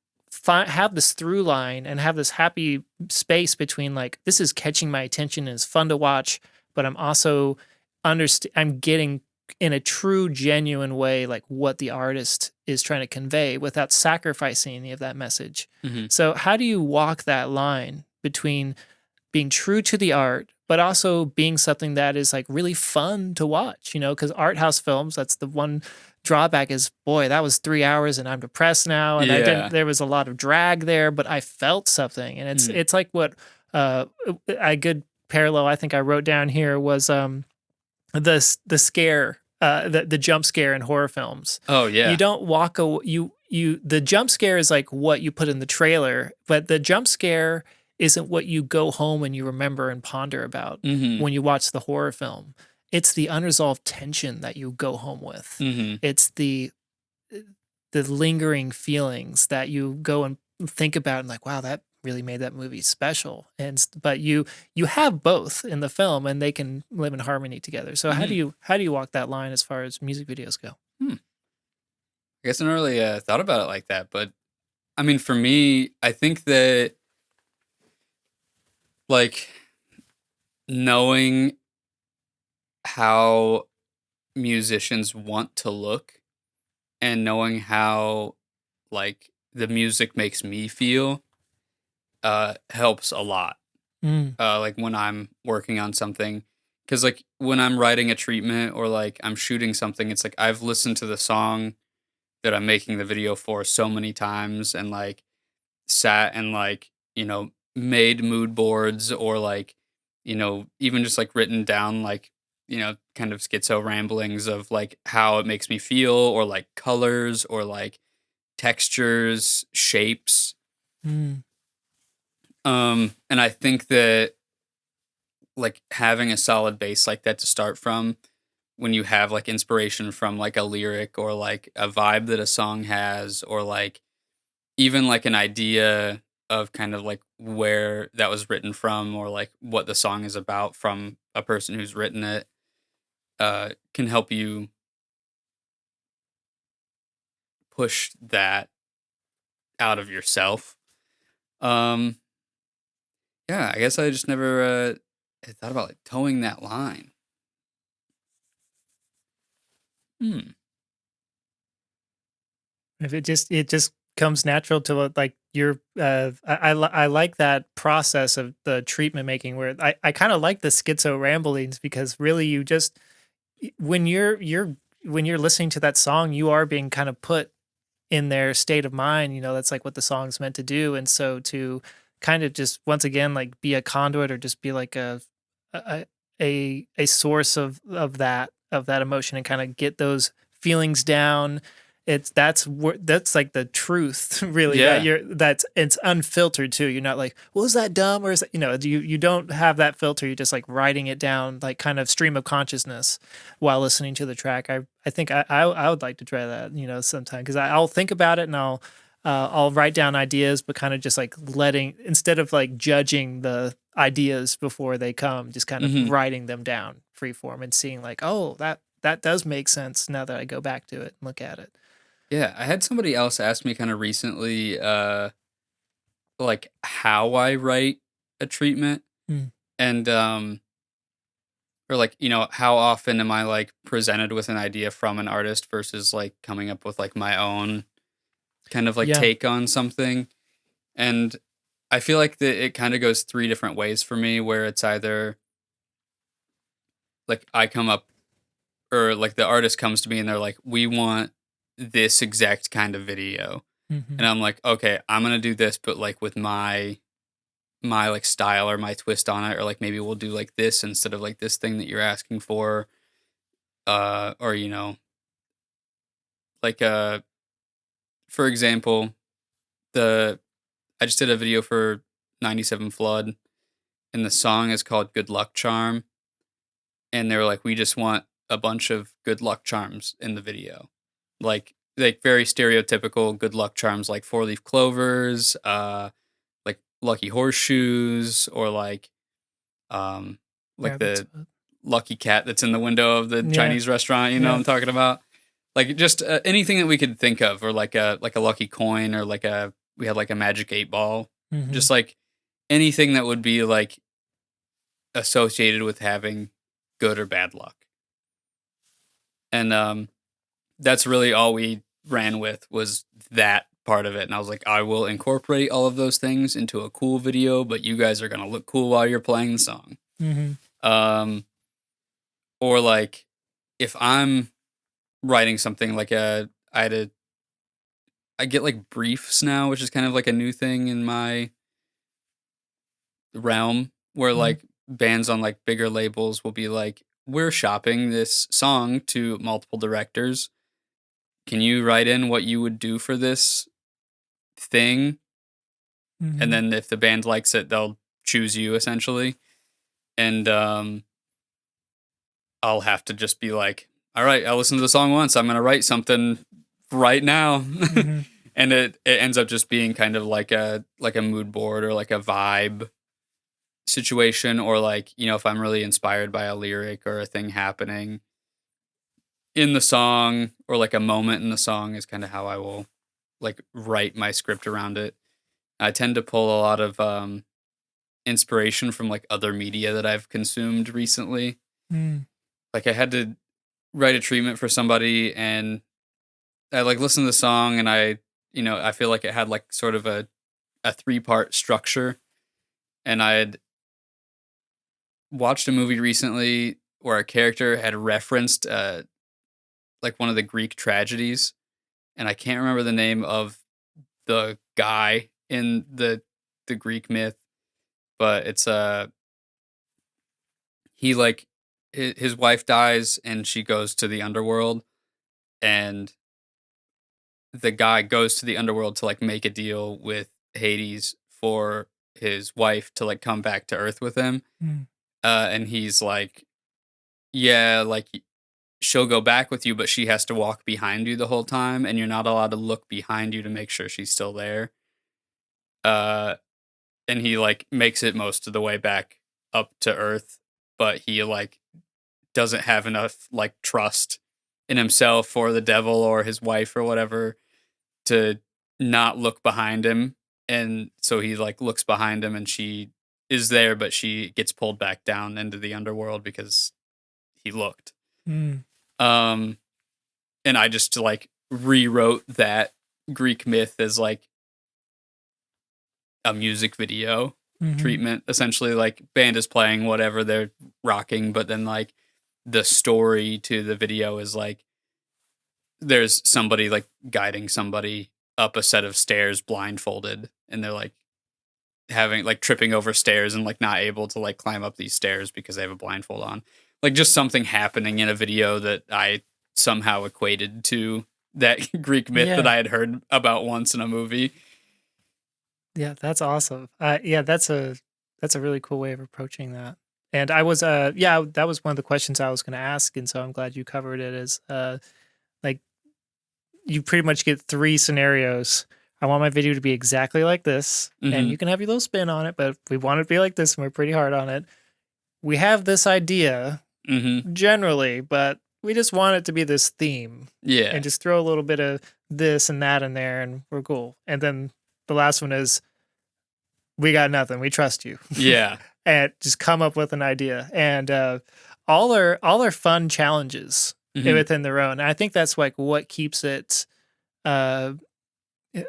have this through line and have this happy space between like this is catching my attention and it's fun to watch, but I'm also I'm getting in a true genuine way like what the artist is trying to convey without sacrificing any of that message. Mhm. So how do you walk that line between being true to the art, but also being something that is like really fun to watch, because art house films, that's the one drawback is, boy, that was 3 hours and I'm depressed now. And Yeah. there was a lot of drag there, but I felt something. And Mhm. it's like what, a good parallel I think I wrote down here was, the scare, the jump scare in horror films. Oh, You yeah. don't walk a the jump scare is like what you put in the trailer, but the jump scare isn't what you go home and you remember and ponder about Mhm. when you watch the horror film. It's the unresolved tension that you go home with. Mhm. It's the lingering feelings that you go and think about and like, wow, that really made that movie special. But you have both in the film and they can live in harmony together. So Mhm. how do you walk that line as far as music videos go? Hmm. I guess I never really, thought about it like that, but, I mean, for me, I think that, like, knowing how musicians want to look and knowing how, like, the music makes me feel, helps a lot. Mm, Like, when I'm working on something, because like, when I'm writing a treatment or, like, I'm shooting something, it's like I've listened to the song that I'm making the video for so many times and, like, sat and, like, made mood boards or, like, even just, like, written down, like, kind of schizo ramblings of, like, how it makes me feel or, like, colors or, like, textures, shapes. mm, And I think that, like, having a solid base like that to start from when you have, like, inspiration from, like, a lyric or, like, a vibe that a song has or, like, even, like, an idea of kind of, like, where that was written from or, like, what the song is about from a person who's written it, can help you push that out of yourself. Um, yeah, I guess I just never, had thought about, like, towing that line. Hmm. if it just comes natural to like your I like that process of the treatment making where I kind of like the schizo ramblings because really you just when when you're listening to that song you are being kind of put in their state of mind, that's like what the song's meant to do. And so to kind of just once again like be a conduit or just be like a a source of that emotion and kind of get those feelings down. That's like the truth really that Yeah. that's it's unfiltered too. You're not like, well, is that dumb or is that, you don't have that filter. You're just like writing it down like kind of stream of consciousness while listening to the track. I think I would like to try that, sometime because I'll think about it and I'll write down ideas, but kind of just like letting instead of like judging the ideas before they come, just kind of Mhm. writing them down free form and seeing like, oh, that does make sense now that I go back to it and look at it. Yeah, I had somebody else ask me kinda recently, like, how I write a treatment Mm. and, or, like, how often am I, like, presented with an idea from an artist versus, like, coming up with, like, my own kind of, like, Yeah. take on something, and I feel like that it kinda goes 3 different ways for me where it's either, like, I come up or, like, the artist comes to me and they're like, "We want this exact kind of video." Hmm. And I'm like, "Okay, I'm gonna do this, but, like, with my, like, style or my twist on it, or, like, maybe we'll do, like, this instead of, like, this thing that you're asking for." Or, like, for example, the I just did a video for 97 Flood, and the song is called "Good Luck Charm," and they were like, "We just want a bunch of good luck charms in the video." Like, like very stereotypical good luck charms, like 4-leaf clovers, like lucky horseshoes, or um, Yeah, like that's the lucky cat that's in the window of the yeah, Chinese restaurant. You know what yeah. I'm talking about? Like just anything that we could think of, or like a lucky coin, or we had like a magic 8 ball, Hmm. just like anything that would be like associated with having good or bad luck. And that's really all we ran with, was that part of it. And I was like, I will incorporate all of those things into a cool video, but you guys are gonna look cool while you're playing the song. Hmm. Um, or like if I'm writing something like I get like briefs now, which is kind of like a new thing in my realm, where Hmm. like bands on like bigger labels will be like, we're shopping this song to multiple directors. Can you write in what you would do for this thing? And Hmm. then if the band likes it, they'll choose you essentially. And I'll have to just be like, all right, I listened to the song once. I'm going to write something right now. Hmm. And it ends up just being kind of like a mood board, or like a vibe situation, or like, if I'm really inspired by a lyric or a thing happening in the song, or like a moment in the song, is kind of how I will like write my script around it. I tend to pull a lot of inspiration from like other media that I've consumed recently. Hmm. Like I had to write a treatment for somebody, and I like listened to the song, and I feel like it had like sort of a 3-part structure. And I had watched a movie recently where a character had referenced like one of the Greek tragedies, and I can't remember the name of the guy in the Greek myth, but it's he like his wife dies and she goes to the underworld, and the guy goes to the underworld to like make a deal with Hades for his wife to like come back to Earth with him. Hmm. And he's like, yeah, like she'll go back with you, but she has to walk behind you the whole time, and you're not allowed to look behind you to make sure she's still there. Uh, and he like makes it most of the way back up to Earth, but he like doesn't have enough like trust in himself or the devil or his wife or whatever to not look behind him. And so he like looks behind him, and she is there, but she gets pulled back down into the underworld because he looked. Hmm. Um and I just like rewrote that Greek myth as like a music video Hmm. treatment. Essentially, like band is playing whatever they're rocking, but then like the story to the video is like there's somebody like guiding somebody up a set of stairs blindfolded, and they're like having like tripping over stairs and like not able to like climb up these stairs because they have a blindfold on. Like just something happening in a video that I somehow equated to that Greek myth that Yeah. I had heard about once in a movie. Yeah, that's awesome. Yeah, that's a really cool way of approaching that. And I was yeah, that was one of the questions I was going to ask, and so I'm glad you covered it. Is like you pretty much get three scenarios. I want my video to be exactly like this, and Hmm. you can have your little spin on it, but we want it to be like this, and we're pretty hard on it. We have this idea Hmm. generally, but we just want it to be this theme, Yeah. and just throw a little bit of this and that in there, and we're cool. And then the last one is we got nothing. We trust you. Yeah. And just come up with an idea. And all are fun challenges Hmm. within their own. And I think that's like what keeps it uh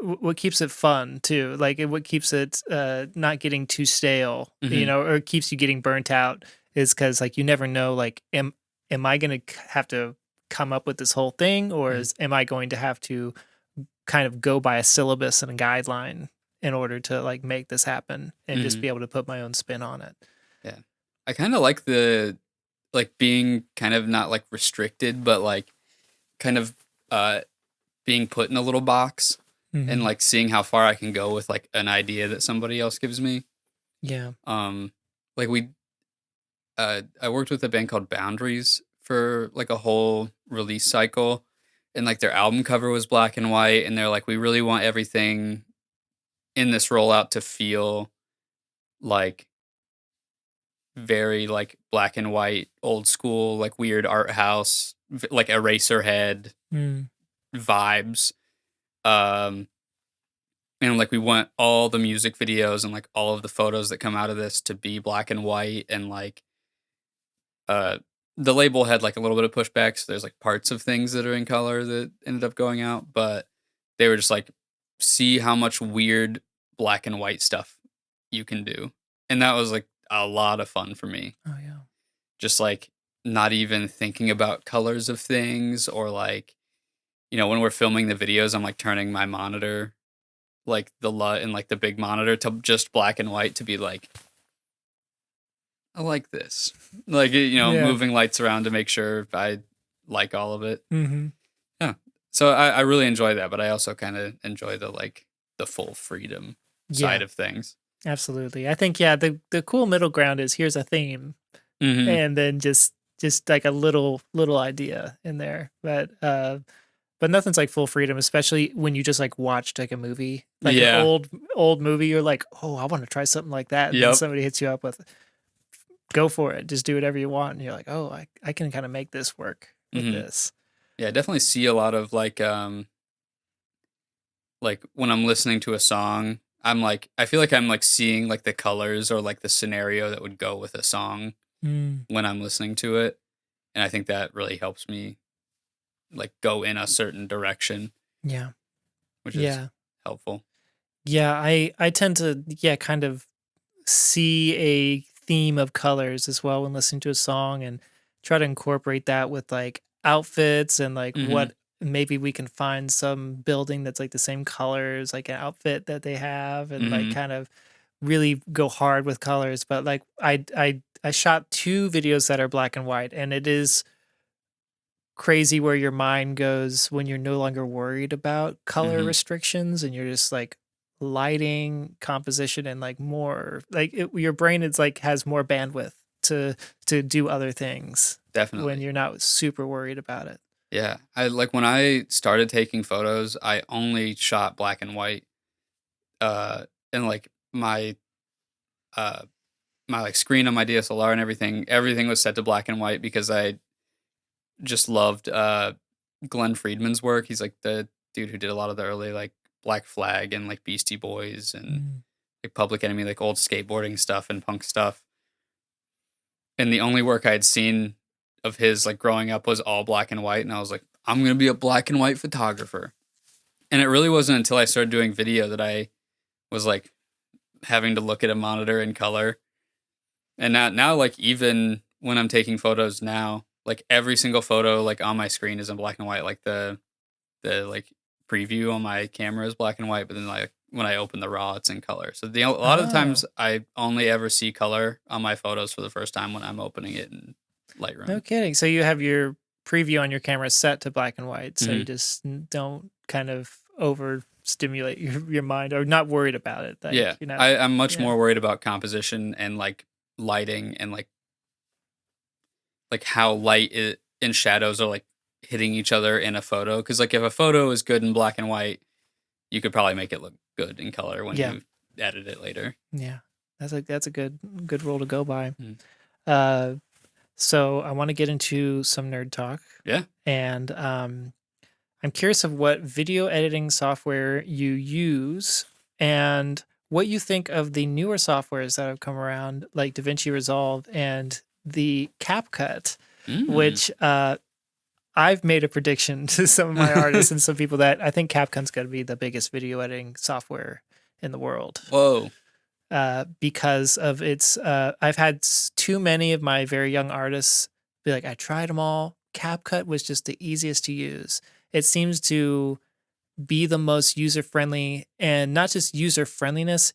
what keeps it fun too. Like what keeps it not getting too stale, Hmm. or keeps you getting burnt out is cuz like you never know like am I going to have to come up with this whole thing, or Hmm. is am I going to have to kind of go by a syllabus and a guideline in order to like make this happen and just Hmm. be able to put my own spin on it. Yeah. I kind of like the like being kind of not like restricted, but like kind of uh being put in a little box, and Hmm. like seeing how far I can go with like an idea that somebody else gives me. Yeah. Um like I worked with a band called Boundaries for like a whole release cycle, and like their album cover was black and white, and they're like, we really want everything in this rollout to feel like very like black and white, old school, like weird art house, like Eraserhead Mm. vibes. Um, and like we want all the music videos and like all of the photos that come out of this to be black and white, and like uh the label had like a little bit of pushback, so there's like parts of things that are in color that ended up going out, but they were just like, see how much weird black and white stuff you can do. And that was like a lot of fun for me. Oh yeah. Just like not even thinking about colors of things, or like, when we're filming the videos, I'm like turning my monitor, like the LUT and like the big monitor, to just black and white, to be like, I like this. Like, Yeah. moving lights around to make sure I like all of it. Mm-hmm. Yeah. So I really enjoy that, but I also kind of enjoy the full freedom side Yeah, of things. absolutely. I think the cool middle ground is here's a theme, Mm-hmm. and then just like a little idea in there, but nothing's like full freedom, especially when you just like watched like a movie, like an Yeah. old movie. You're like, oh, I want to try something like that, and then Yep. somebody hits you up with, go for it, just do whatever you want, and you're like, oh, I can kind of make this work with Mm-hmm. this. Yeah, I definitely see a lot of like when I'm listening to a song, I feel like I'm like seeing like the colors or like the scenario that would go with a song Mm, when I'm listening to it. And I think that really helps me like go in a certain direction, yeah, which is yeah, helpful. yeah. I tend to kind of see a theme of colors as well when listening to a song, and try to incorporate that with like outfits, and like Mm-hmm. what maybe we can find some building that's like the same colors, like an outfit that they have, and like Mm-hmm. kind of really go hard with colors. But like I shot 2 videos that are black and white, and it is crazy where your mind goes when you're no longer worried about color Mm-hmm. restrictions, and you're just like lighting, composition, and like more like your brain is like has more bandwidth to do other things when Definitely. you're not super worried about it. Yeah. I like when I started taking photos, I only shot black and white. Uh and like uh my like screen on my DSLR and everything was set to black and white, because I just loved Glenn Friedman's work. He's like the dude who did a lot of the early like Black Flag and like Beastie Boys and Mm. like Public Enemy, like old skateboarding stuff and punk stuff. And the only work I had seen of his like growing up was all black and white, and I was like, I'm gonna be a black and white photographer. And it really wasn't until I started doing video that I was like having to look at a monitor in color. And now like even when I'm taking photos now, like every single photo like on my screen is in black and white. Like the like preview on my camera is black and white, but then like when I open the raw, it's in color. So a lot of the Oh, times I only ever see color on my photos for the first time when I'm opening it in no Lightroom. kidding. So you have your preview on your camera set to black and white, so you Hmm. just don't kind of overstimulate your mind, or not worried about it. Like Yeah, you're not. I'm much Yeah. more worried about composition and like lighting and like how and shadows are like hitting each other in a photo. Because like if a photo is good in black and white, you could probably make it look good in color when Yeah. you edit it later. Yeah. That's a good rule to go by. Mm. Uh, so I want to get into some nerd talk, Yeah. and I'm curious of what video editing software you use, and what you think of the newer softwares that have come around, like DaVinci Resolve and the CapCut, Mm. which I've made a prediction to some of my artists and some people that I think CapCut's going to be the biggest video editing software in the world. Whoa. Because of its, I've had too many of my very young artists be like, I tried them all. CapCut was just the easiest to use. It seems to be the most user friendly, and not just user friendliness,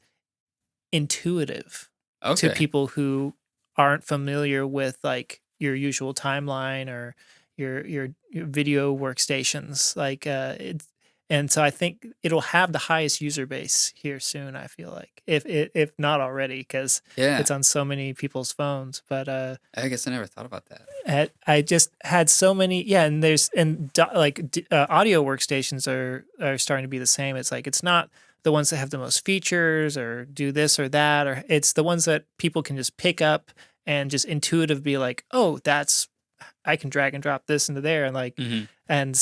intuitive to Okay. people who aren't familiar with like your usual timeline or your video workstations. Like And so I think it'll have the highest user base here soon, I feel like, if not already, because Yeah. it's on so many people's phones. But I guess I never thought about that. I just had so many, yeah, and audio workstations are starting to be the same. It's like it's not the ones that have the most features or do this or that, or it's the ones that people can just pick up and just intuitive be like, oh, I can drag and drop this into there, and like, Hmm. and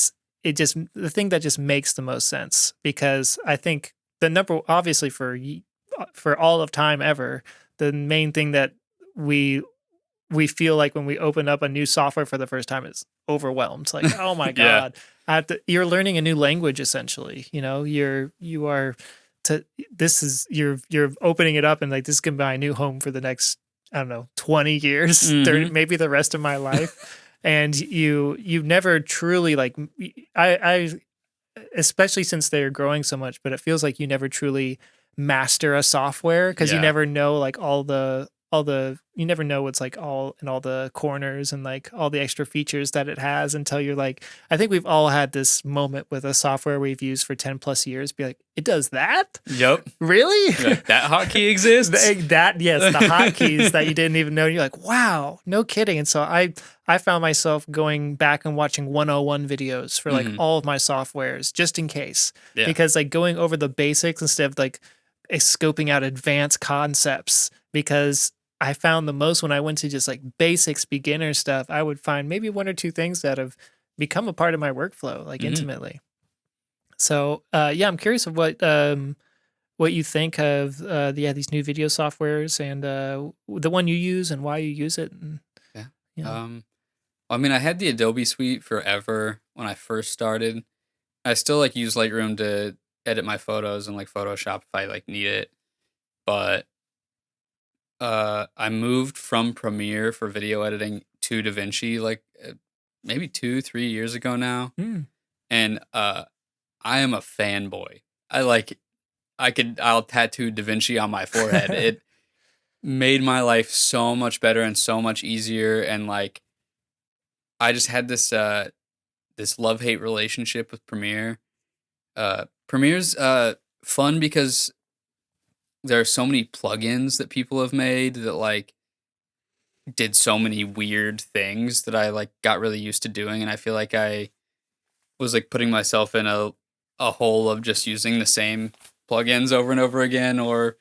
it just the thing that just makes the most sense, because I think the number obviously for all of time ever, the main thing that we feel like when we open up a new software for the first time is overwhelmed. It's like, oh my Yeah. god, you're learning a new language essentially. You're opening it up, and like this can be my new home for the next, I don't know, 20 years, 30, Hmm. maybe the rest of my life. And you never truly like I especially since they're growing so much, but it feels like you never truly master a software, because you Yeah. never know like all the you never know what's like all in all the corners and like all the extra features that it has until you're like, I think we've all had this moment with a software we've used for 10 plus years, be like, it does that? Yep. Really? Like, that hotkey exists. Yes, the hotkeys that you didn't even know. You're like, wow, no kidding. And so I found myself going back and watching 101 videos for like Mhm. all of my softwares just in case. Yeah. Because like going over the basics instead of like scoping out advanced concepts, because I found the most when I went to just like basics beginner stuff, I would find maybe one or two things that have become a part of my workflow like Mhm. intimately. So yeah, I'm curious of what you think of these new video softwares, and the one you use and why you use it. And, Yeah. you know. I mean, I had the Adobe Suite forever when I first started. I still like use Lightroom to edit my photos and like Photoshop if I like need it. But I moved from Premiere for video editing to DaVinci like maybe 2-3 years ago now, Mm, and I am a fanboy. I'll tattoo DaVinci on my forehead. It made my life so much better and so much easier, and like I just had this love-hate relationship with Premiere. Premiere's fun because there are so many plugins that people have made that like did so many weird things that I like got really used to doing, and I feel like I was like putting myself in a hole of just using the same plugins over and over again or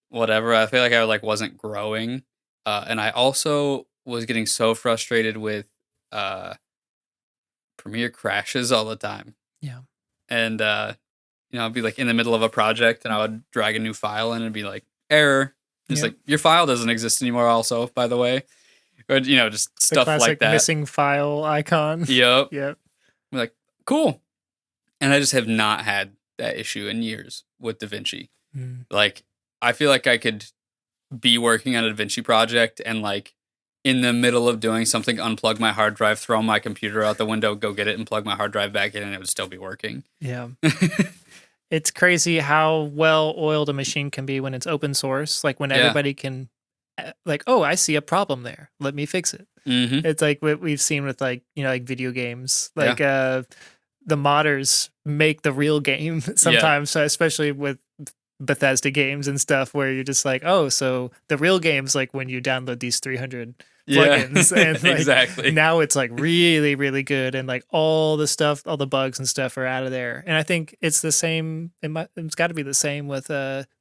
whatever. I feel like I like wasn't growing, and I also was getting so frustrated with uh, Premiere crashes all the time, yeah. and I'd be like in the middle of a project and I would drag a new file in and it'd be like error. It's Yep. like your file doesn't exist anymore. Also, by the way, or just The stuff classic like that. missing file icon. Yep. Yep. I'm like, cool. And I just have not had that issue in years with DaVinci. Mm. Like, I feel like I could be working on a DaVinci project and like in the middle of doing something, unplug my hard drive, throw my computer out the window, go get it, and plug my hard drive back in, and it would still be working. Yeah. It's crazy how well oiled a machine can be when it's open source. Like when Yeah. everybody can, like, oh, I see a problem there. Let me fix it. Mm-hmm. It's like what we've seen with like like video games. Like the modders make the real game sometimes, so especially with Bethesda games and stuff, where you're just like, oh, so the real game's like when you download these 300 plugins, and like, exactly. now it's like really, really good, and like all the stuff, all the bugs and stuff are out of there. And I think it's the same. It's got to be the same with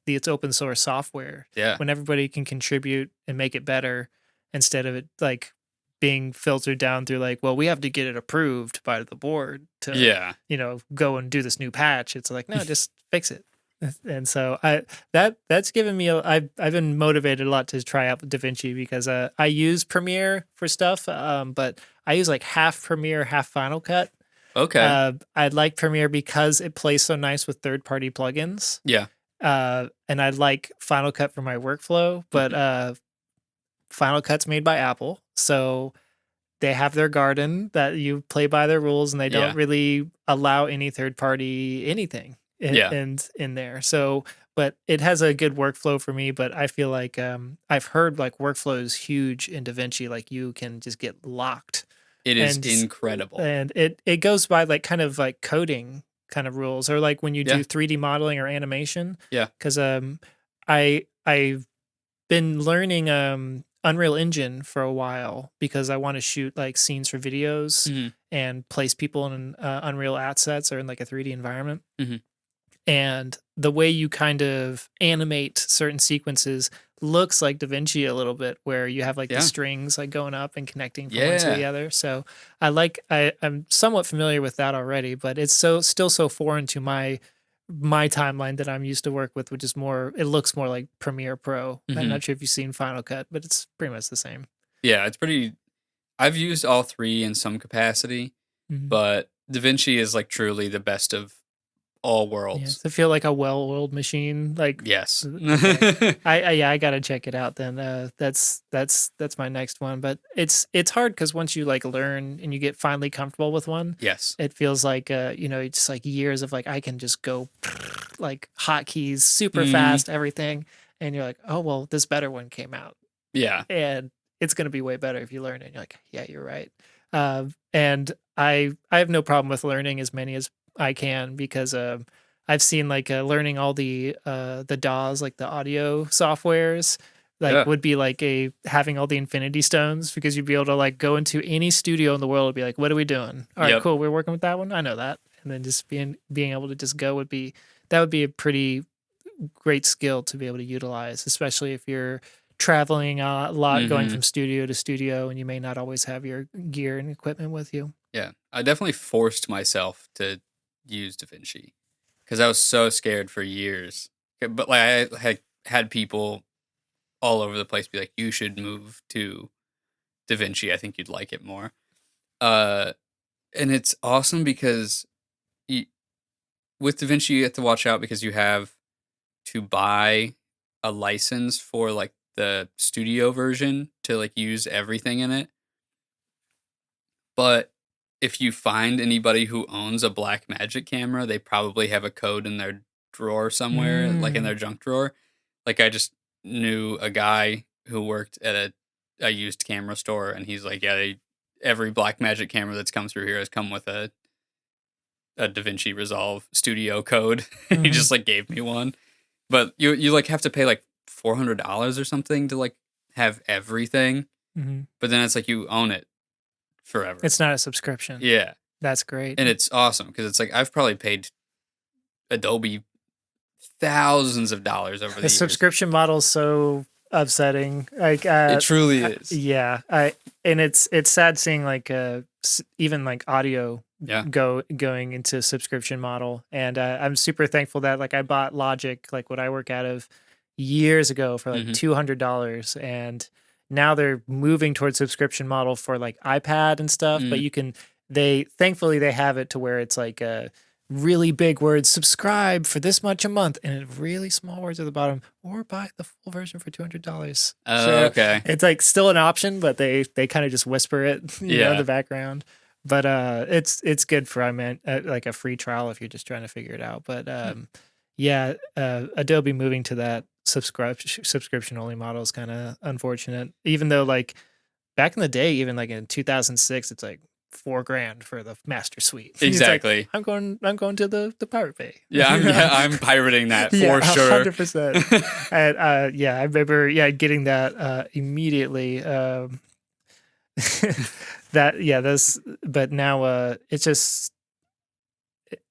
it's open source software. Yeah. When everybody can contribute and make it better, instead of it like being filtered down through like, well, we have to get it approved by the board to go and do this new patch. It's like, no, just fix it. And so that's given me I've been motivated a lot to try out DaVinci, because I use Premiere for stuff, but I use like half Premiere, half Final Cut. Okay. I like Premiere because it plays so nice with third-party plugins. Yeah. And I like Final Cut for my workflow, but Final Cut's made by Apple, so they have their garden that you play by their rules, and they don't really allow any third-party anything in there. So, but it has a good workflow for me. But I feel like I've heard like workflow is huge in DaVinci. Like you can just get locked. It is incredible. And it goes by like kind of like coding kind of rules, or like when you do 3D modeling or animation. Yeah. Because I've been learning Unreal Engine for a while because I want to shoot like scenes for videos Mhm. and place people in Unreal assets or in like a 3D environment. Mhm. And the way you kind of animate certain sequences looks like DaVinci a little bit, where you have like the Yeah. strings like going up and connecting from one to the Yeah. other. So I'm somewhat familiar with that already, but it's still so foreign to my timeline that I'm used to work with, which is more, it looks more like Premiere Pro. I'm Mhm. not sure if you've seen Final Cut, but it's pretty much the same. Yeah, it's pretty. I've used all three in some capacity, Mhm. but DaVinci is like truly the best of all Yeah, worlds. does it feel like a well-oiled machine? Like, Yes. okay. I gotta check it out then. That's my next one. But it's hard because once you like learn and you get finally comfortable with one, Yes. it feels like it's like years of like I can just go like hotkeys, super fast, everything, and you're like, oh well, this better one came out, Yeah. and it's gonna be way better if you learn it. And you're like, yeah, you're right. And I have no problem with learning as many as I can because I've seen like learning all the DAWs, like the audio softwares, like Yeah. would be like having all the infinity stones, because you'd be able to like go into any studio in the world and be like, what are we doing? All right, Yep. cool. We're working with that one. I know that. And then just being able to just go would be a pretty great skill to be able to utilize, especially if you're traveling a lot, going Mhm. from studio to studio, and you may not always have your gear and equipment with you. Yeah. I definitely forced myself to use DaVinci because I was so scared for years. But like I had people all over the place be like, "You should move to DaVinci. I think you'd like it more." Uh, and it's awesome because you, with DaVinci you have to watch out because you have to buy a license for like the studio version to like use everything in it. But if you find anybody who owns a Blackmagic camera, they probably have a code in their drawer somewhere, like in Mm. their junk drawer. Like I just knew a guy who worked at a used camera store, and he's like, yeah, every Blackmagic camera that's come through here has come with a DaVinci Resolve Studio code. He Mhm. just like gave me one, but you like have to pay like $400 or something to like have everything. Mhm. But then it's like you own it forever. It's not a subscription. Yeah. That's great. And it's awesome because it's like I've probably paid Adobe thousands of dollars over the The years. subscription model is so upsetting. Like, It truly is. yeah, and it's sad seeing like even like audio Yeah. going into subscription model. And I'm super thankful that like I bought Logic, like what I work out of, years ago for like Mhm. $200, and now they're moving towards subscription model for like iPad and stuff. But Mm. you can thankfully they have it to where it's like really big words, subscribe for this much a month, and really small words at the bottom, or buy the full version for $200. Oh, So okay. it's like still an option, but they kind of just whisper it, you know, in Yeah. the background. But it's good for like a free trial if you're just trying to figure it out. But yeah, Adobe moving to that subscription only model is kind of unfortunate. Even though like back in the day, even like in 2006, it's like $4,000 for the master suite. It's like, Exactly. I'm going to the Pirate Bay. Yeah, I'm pirating that for Yeah, sure. 100%. And yeah, I remember getting that immediately. But now it's just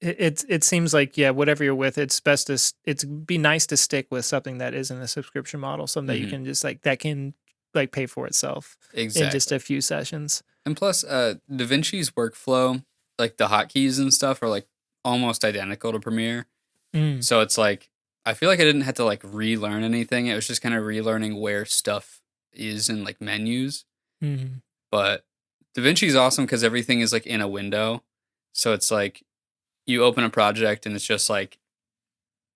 it seems like whatever you're with, it's best to it's be nice to stick with something that isn't a subscription model, something that you Mhm. can just like that can like pay for itself in Exactly. just a few sessions. And plus, DaVinci's workflow, like the hotkeys and stuff, are like almost identical to Premiere. Mm. So it's like I feel like I didn't have to like relearn anything. It was just kind of relearning where stuff is in like menus. Mhm. But DaVinci's awesome because everything is like in a window. So it's like you open a project and it's just like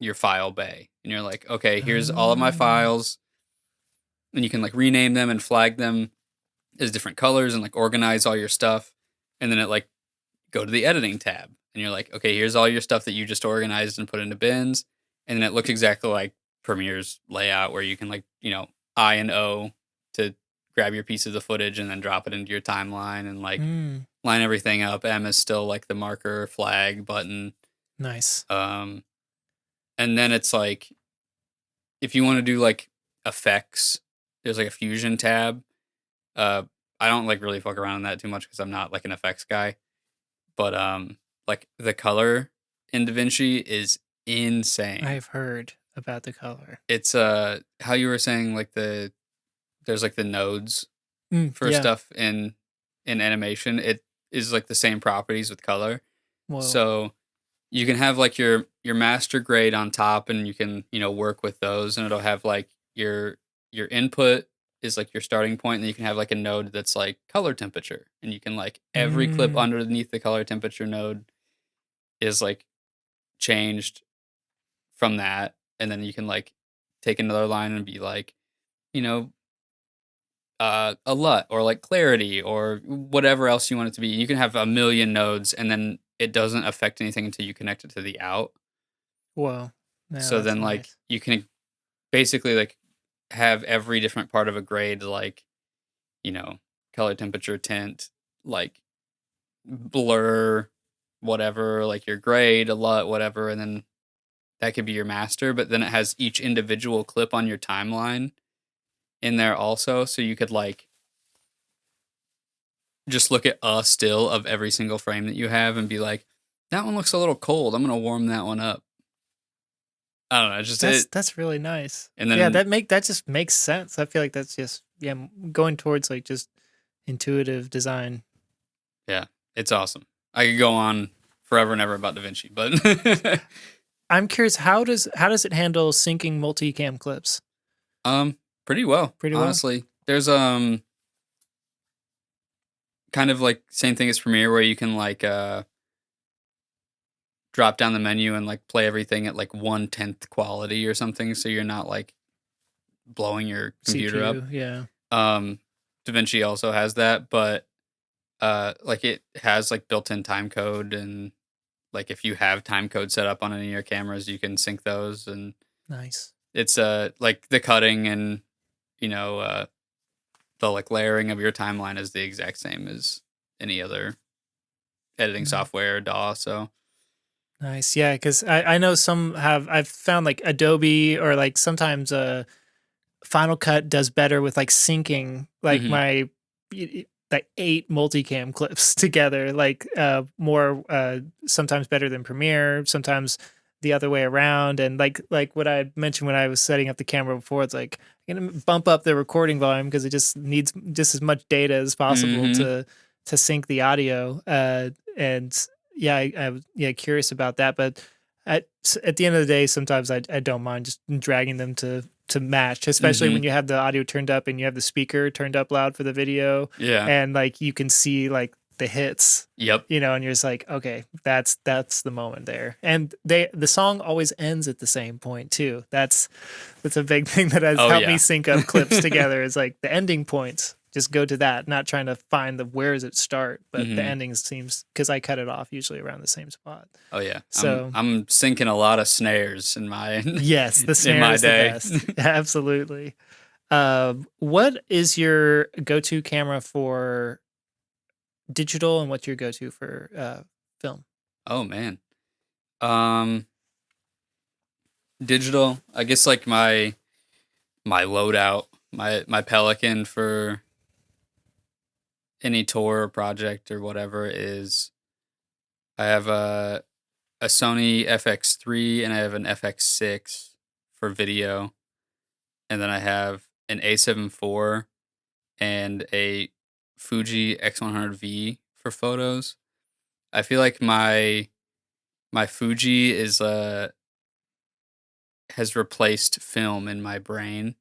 your file bay. And you're like, okay, here's all of my Oh. files. And you can like rename them and flag them as different colors and like organize all your stuff. And then it like go to the editing tab. And you're like, okay, here's all your stuff that you just organized and put into bins. And then it looks exactly like Premiere's layout where you can like, I and O to grab your piece of the footage and then drop it into your timeline and like Mm. line everything up. M is still like the marker, flag, button. Nice. And then it's like, if you want to do like effects, there's like a fusion tab. Uh, I don't like really fuck around on that too much because I'm not like an effects guy. But like the color in DaVinci is insane. I've heard about the color. It's how you were saying like there's like the nodes for Yeah. stuff in animation. It is like the same properties with color. Whoa. So you can have like your master grade on top, and you can work with those, and it'll have like your input is like your starting point, and then you can have like a node that's like color temperature, and you can like every clip underneath the color temperature node is like changed from that, and then you can like take another line and be like, you know, a LUT or like clarity or whatever else you want it to be. You can have a million nodes, and then it doesn't affect anything until you connect it to the out. Whoa. Yeah, So then nice. like you can basically like have every different part of a grade, like, color temperature, tint, like blur, whatever, like your grade, a LUT, whatever, and then that could be your master, but then it has each individual clip on your timeline in there also, so you could like just look at a still of every single frame that you have and be like, that one looks a little cold, I'm gonna warm that one up. I don't know, just that's really nice. and then that just makes sense. I feel like that's just going towards like just intuitive design. yeah, it's awesome. I could go on forever and ever about DaVinci, but I'm curious, how does it handle syncing multicam clips? pretty well, honestly. There's kind of like same thing as Premiere, where you can like drop down the menu and like play everything at like 1/10 quality or something, so you're not like blowing your computer CPU, up. Yeah. DaVinci also has that, but like it has like built-in time code, and like if you have time code set up on any of your cameras, you can sync those, and Nice. it's like the cutting and the like layering of your timeline is the exact same as any other editing software or DAW. So nice. Yeah, because I know some I've found like Adobe or like sometimes Final Cut does better with like syncing like my like 8 multicam clips together, like more sometimes better than Premiere, sometimes the other way around. And like what I mentioned when I was setting up the camera before, it's like I'm gonna bump up the recording volume because it just needs just as much data as possible to sync the audio. And yeah, I curious about that, but at the end of the day, sometimes I don't mind just dragging them to match, especially when you have the audio turned up and you have the speaker turned up loud for the video. Yeah. And like you can see like the hits. Yep. And you're just like, okay, that's the moment there. And the song always ends at the same point too. That's a big thing that has helped me sync up clips together. Is like the ending points. Just go to that, not trying to find where does it start, but the ending seems, because I cut it off usually around the same spot. Oh yeah, so I'm syncing a lot of snares in my yes, the snare in my is day. The best. Absolutely. What is your go-to camera for digital, and what's your go-to for film? Oh man, digital. I guess like my loadout, my Pelican for any tour or project or whatever is, I have a Sony FX3 and I have an FX6 for video, and then I have an A7 IV and a Fuji X100V for photos. I feel like my Fuji is has replaced film in my brain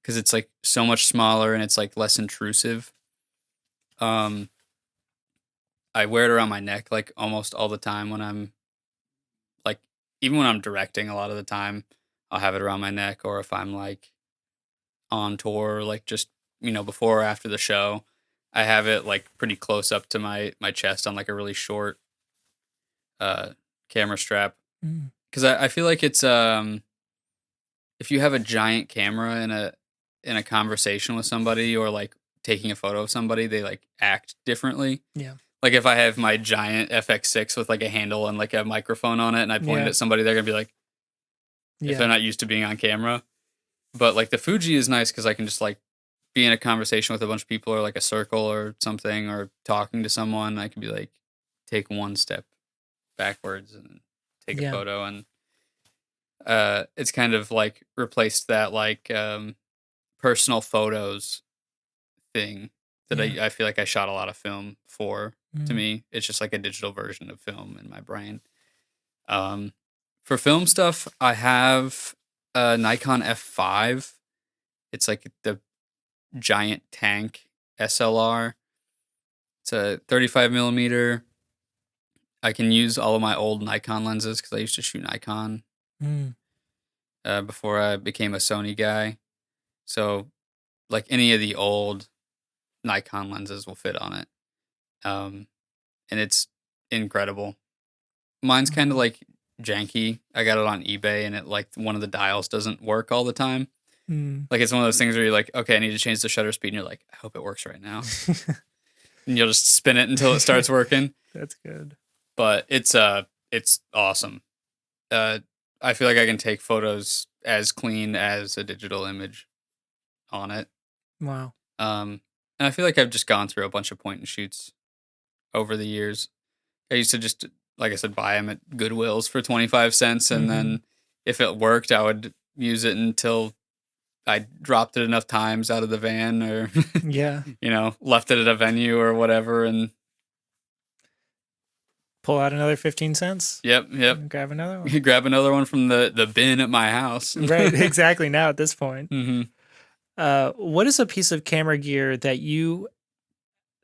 because it's like so much smaller and it's like less intrusive. I wear it around my neck like almost all the time when I'm like, even when I'm directing, a lot of the time I'll have it around my neck, or if I'm like on tour, like just before or after the show, I have it like pretty close up to my chest on like a really short camera strap, because I feel like it's if you have a giant camera in a conversation with somebody, or like taking a photo of somebody, they like act differently. Yeah. Like if I have my giant FX6 with like a handle and like a microphone on it and I point it at somebody, they're going to be like, if they're not used to being on camera. But like the Fuji is nice because I can just like be in a conversation with a bunch of people or like a circle or something or talking to someone. I can be like, take one step backwards and take a photo. And it's kind of like replaced that like personal photos thing that I feel like I shot a lot of film for. To me, it's just like a digital version of film in my brain. For film stuff, I have a Nikon F5. It's like the giant tank SLR. It's a 35 millimeter. I can use all of my old Nikon lenses because I used to shoot Nikon before I became a Sony guy. So, like any of the old Nikon lenses will fit on it. And it's incredible. Mine's kind of like janky. I got it on eBay and it like one of the dials doesn't work all the time. Like it's one of those things where you're like, okay, I need to change the shutter speed, and you're like, I hope it works right now. And you'll just spin it until it starts working. That's good. But it's awesome. I feel like I can take photos as clean as a digital image on it. Wow. And I feel like I've just gone through a bunch of point and shoots over the years. I used to just, like I said, buy them at Goodwill's for 25 cents. And then if it worked, I would use it until I dropped it enough times out of the van or, left it at a venue or whatever. And pull out another 15 cents. Yep. Grab another one. You grab another one from the bin at my house. Right, exactly. Now at this point. What is a piece of camera gear that you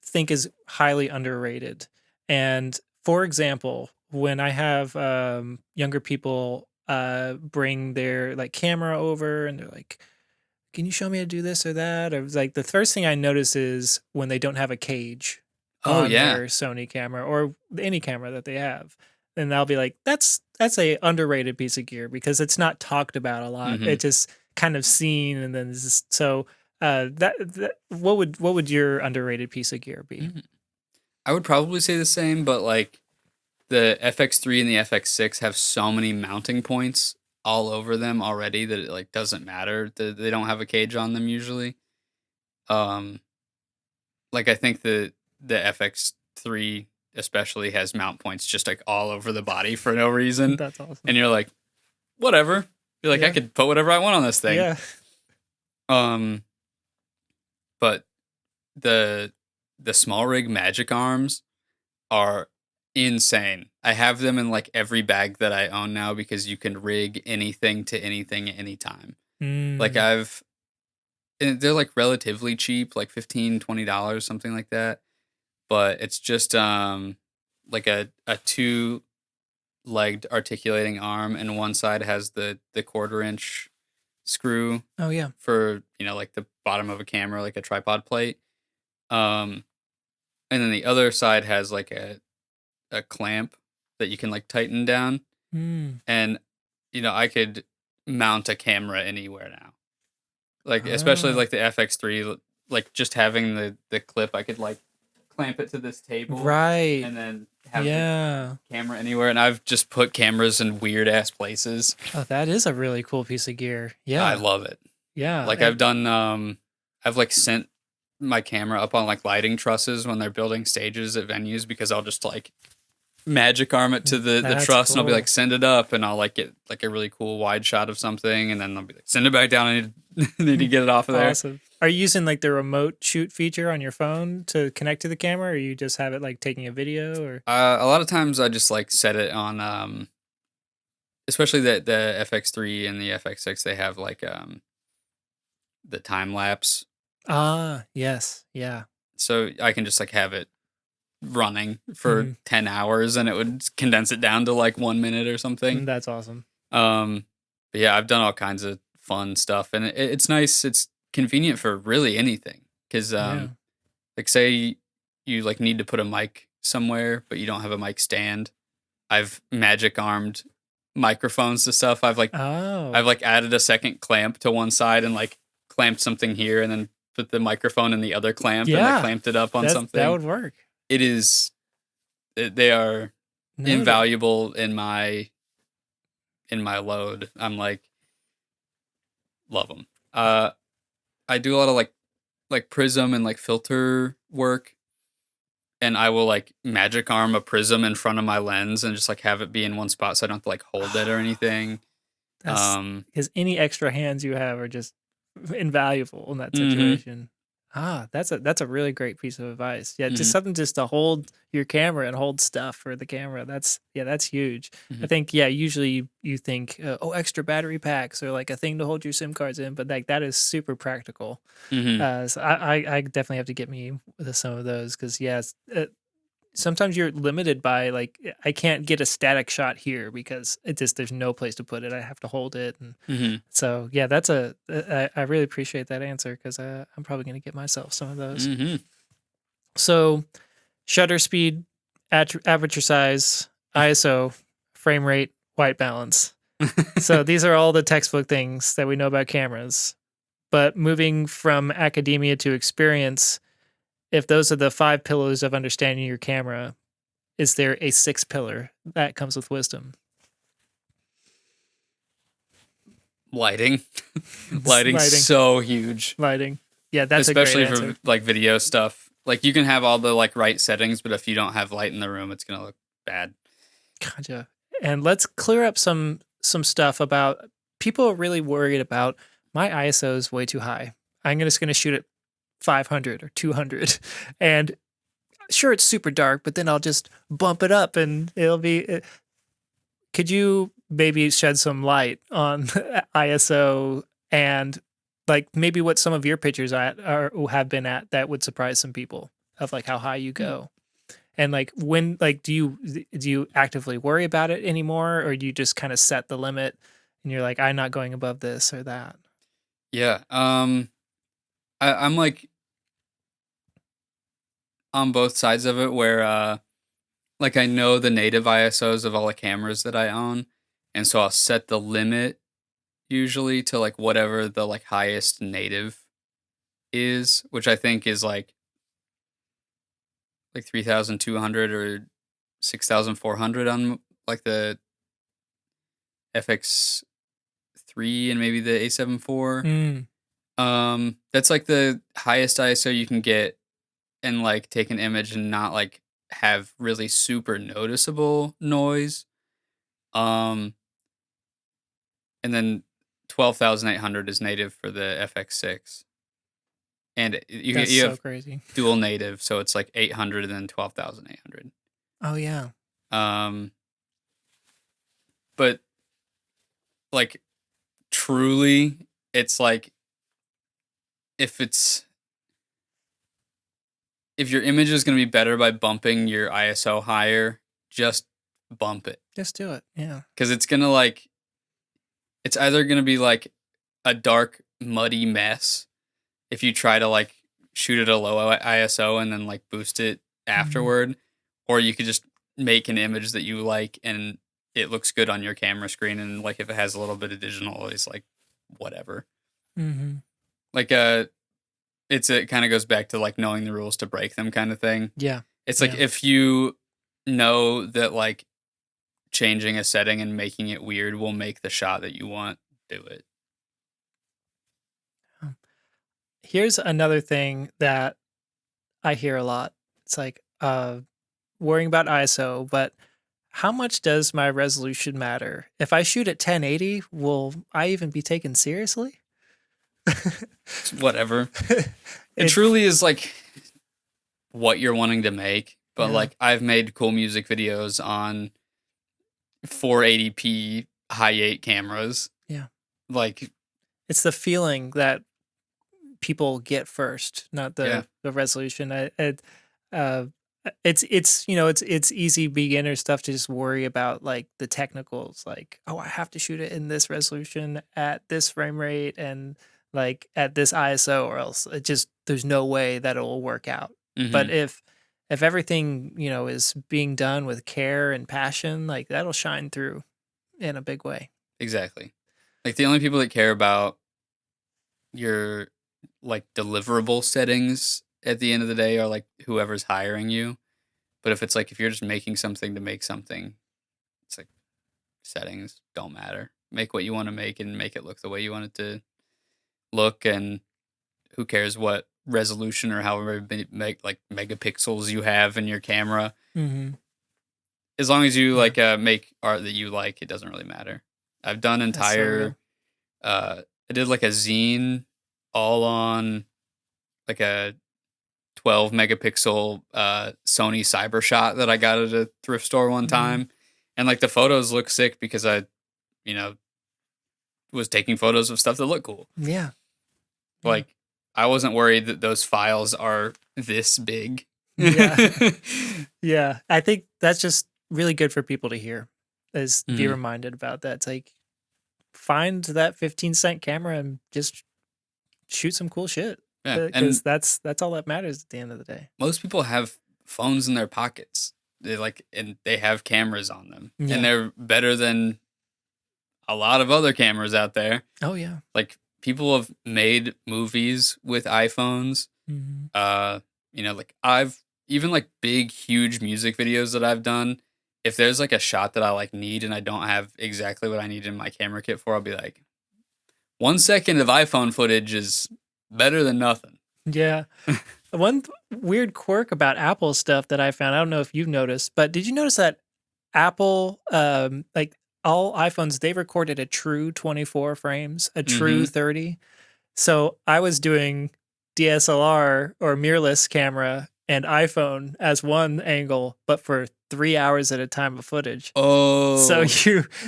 think is highly underrated? And for example, when I have younger people bring their like camera over and they're like, can you show me how to do this or that? Or like the first thing I notice is when they don't have a cage on their Sony camera or any camera that they have. And I'll be like, that's a underrated piece of gear because it's not talked about a lot. It just kind of seen and then so that what would your underrated piece of gear be? I would probably say the same, but like the FX3 and the FX6 have so many mounting points all over them already that it like doesn't matter. They don't have a cage on them usually. Like I think the FX3 especially has mount points just like all over the body for no reason. That's awesome. And you're like, whatever. You're like, I could put whatever I want on this thing. Yeah. But the small rig magic arms are insane. I have them in like every bag that I own now because you can rig anything to anything at any time. Like they're like relatively cheap, like $15, $20, something like that. But it's just like a 2-legged articulating arm, and one side has the 1/4-inch screw. Oh yeah. For like the bottom of a camera, like a tripod plate. And then the other side has like a clamp that you can like tighten down. And I could mount a camera anywhere now. Like especially like the FX3, like just having the clip, I could like clamp it to this table, right, and then have the camera anywhere. And I've just put cameras in weird ass places. Oh, that is a really cool piece of gear. Yeah, I love it. Yeah, like I've done. I've like sent my camera up on like lighting trusses when they're building stages at venues because I'll just like magic arm it to the truss, and I'll be like, send it up, and I'll like get like a really cool wide shot of something, and then I'll be like, send it back down. I need to get it off of there. Awesome. Are you using like the remote shoot feature on your phone to connect to the camera, or you just have it like taking a video? Or a lot of times I just like set it on, especially the FX3 and the FX6. They have like the time lapse. Yes, yeah. So I can just like have it running for 10 hours, and it would condense it down to like 1 minute or something. That's awesome. But yeah, I've done all kinds of fun stuff, and it's nice. It's convenient for really anything because like say you like need to put a mic somewhere but you don't have a mic stand. I've magic armed microphones to stuff. I've added a second clamp to one side and like clamped something here, and then put the microphone in the other clamp and like clamped it up on something. That would work. It is They are Noted. invaluable in my load. I'm like, love them. I do a lot of like prism and like filter work, and I will like magic arm a prism in front of my lens and just like have it be in one spot so I don't have to like hold it or anything. That's Um, because any extra hands you have are just invaluable in that mhm, situation. That's a really great piece of advice. Yeah, just mhm, something just to hold your camera and hold stuff for the camera. That's huge. I mhm, think usually you think extra battery packs or like a thing to hold your SIM cards in, but like that is super practical. mhm. So I definitely have to get me with some of those because sometimes you're limited by like I can't get a static shot here because there's no place to put it. I have to hold it, and Mhm. so yeah, that's a I really appreciate that answer because I'm probably gonna get myself some of those. Mhm. So shutter speed, aperture size, ISO, frame rate, white balance. So these are all the textbook things that we know about cameras. But moving from academia to experience, if those are the five pillars of understanding your camera, is there a sixth pillar that comes with wisdom? Lighting. Lighting's Lighting. so huge, Lighting. Yeah, that's a great especially for answer. like video stuff. Like you can have all the like right settings, but if you don't have light in the room, it's gonna look bad. Gotcha. And let's clear up some stuff about people are really worried about my ISO is way too high. Just gonna shoot at 500 or 200, and sure it's super dark, but then I'll just bump it up and it'll be. Could you maybe shed some light on ISO and like maybe what some of your pictures at or have been at that would surprise some people of like how high you Hmm. go? And like when like do you actively worry about it anymore or do you just kind of set the limit and you're like I'm not going above this or that? Yeah. I'm like on both sides of it where like I know the native ISOs of all the cameras that I own, and so I'll set the limit usually to like whatever the like highest native is, which I think is like 3,200 or 6,400 on like the FX3 and maybe the A7 IV. Mm, That's like the highest ISO you can get and like take an image and not like have really super noticeable noise. Um, and then 12,800 is native for the FX6, and that's you so have crazy. dual native, so it's like 800 and then 12,800. Oh yeah. Um, but like truly, it's like if it's if your image is going to be better by bumping your ISO higher, just bump it Just do it. Yeah. because it's gonna like it's either gonna be like a dark, muddy mess if you try to like shoot at a low ISO and then like boost it Mhm. afterward, or you could just make an image that you like and it looks good on your camera screen, and like if it has a little bit of digital noise, like whatever. Mhm. Like it kind of goes back to like knowing the rules to break them kind of thing. Yeah. It's like Yeah. if you know that like changing a setting and making it weird will make the shot that you want, do it. Um, Here's another thing that I hear a lot. It's like worrying about ISO, but how much does my resolution matter? If I shoot at 1080, will I even be taken seriously? It's whatever. It it truly is like what you're wanting to make. But yeah, like I've made cool music videos on 480p high 8 cameras. yeah. Like It's the feeling that people get first, not yeah. the resolution. Uh, it's it's easy beginner stuff to just worry about like the technicals, like oh I have to shoot it in this resolution at this frame rate and like at this ISO or else it just there's no way that it will work out. But Mhm. if everything is being done with care and passion, like that'll shine through in a big way. Exactly. Like the only people that care about your like deliverable settings at the end of the day are like whoever's hiring you. But if it's like, if you're just making something to make something, it's like settings don't matter. Make what you want to make and make it look the way you want it to look. And who cares what resolution or however like megapixels you have in your camera. Mm-hmm. As long as you make art that you like, it doesn't really matter. I've done entire, I did like a zine all on like a 12 megapixel Sony Cybershot that I got at a thrift store one time. And like the photos look sick because I, was taking photos of stuff that look cool. Yeah. Like I wasn't worried that those files are this big. Yeah. Yeah. I think that's just really good for people to hear, is be reminded about that. It's like, find that 15-cent camera and just shoot some cool shit. Yeah. Because that's all that matters at the end of the day. Most people have phones in their pockets. And they have cameras on them. Yeah. And they're better than a lot of other cameras out there. Oh yeah. Like people have made movies with iPhones. Like I've even like big, huge music videos that I've done. If there's like a shot that I like need and I don't have exactly what I need in my camera kit for, I'll be like, 1 second of iPhone footage is better than nothing. Yeah. One weird quirk about Apple stuff that I found, I don't know if you've noticed, but did you notice that Apple, like all iPhones, they recorded a true 24 frames, a true 30. So I was doing DSLR or mirrorless camera and iPhone as one angle, but for 3 hours at a time of footage. Oh. So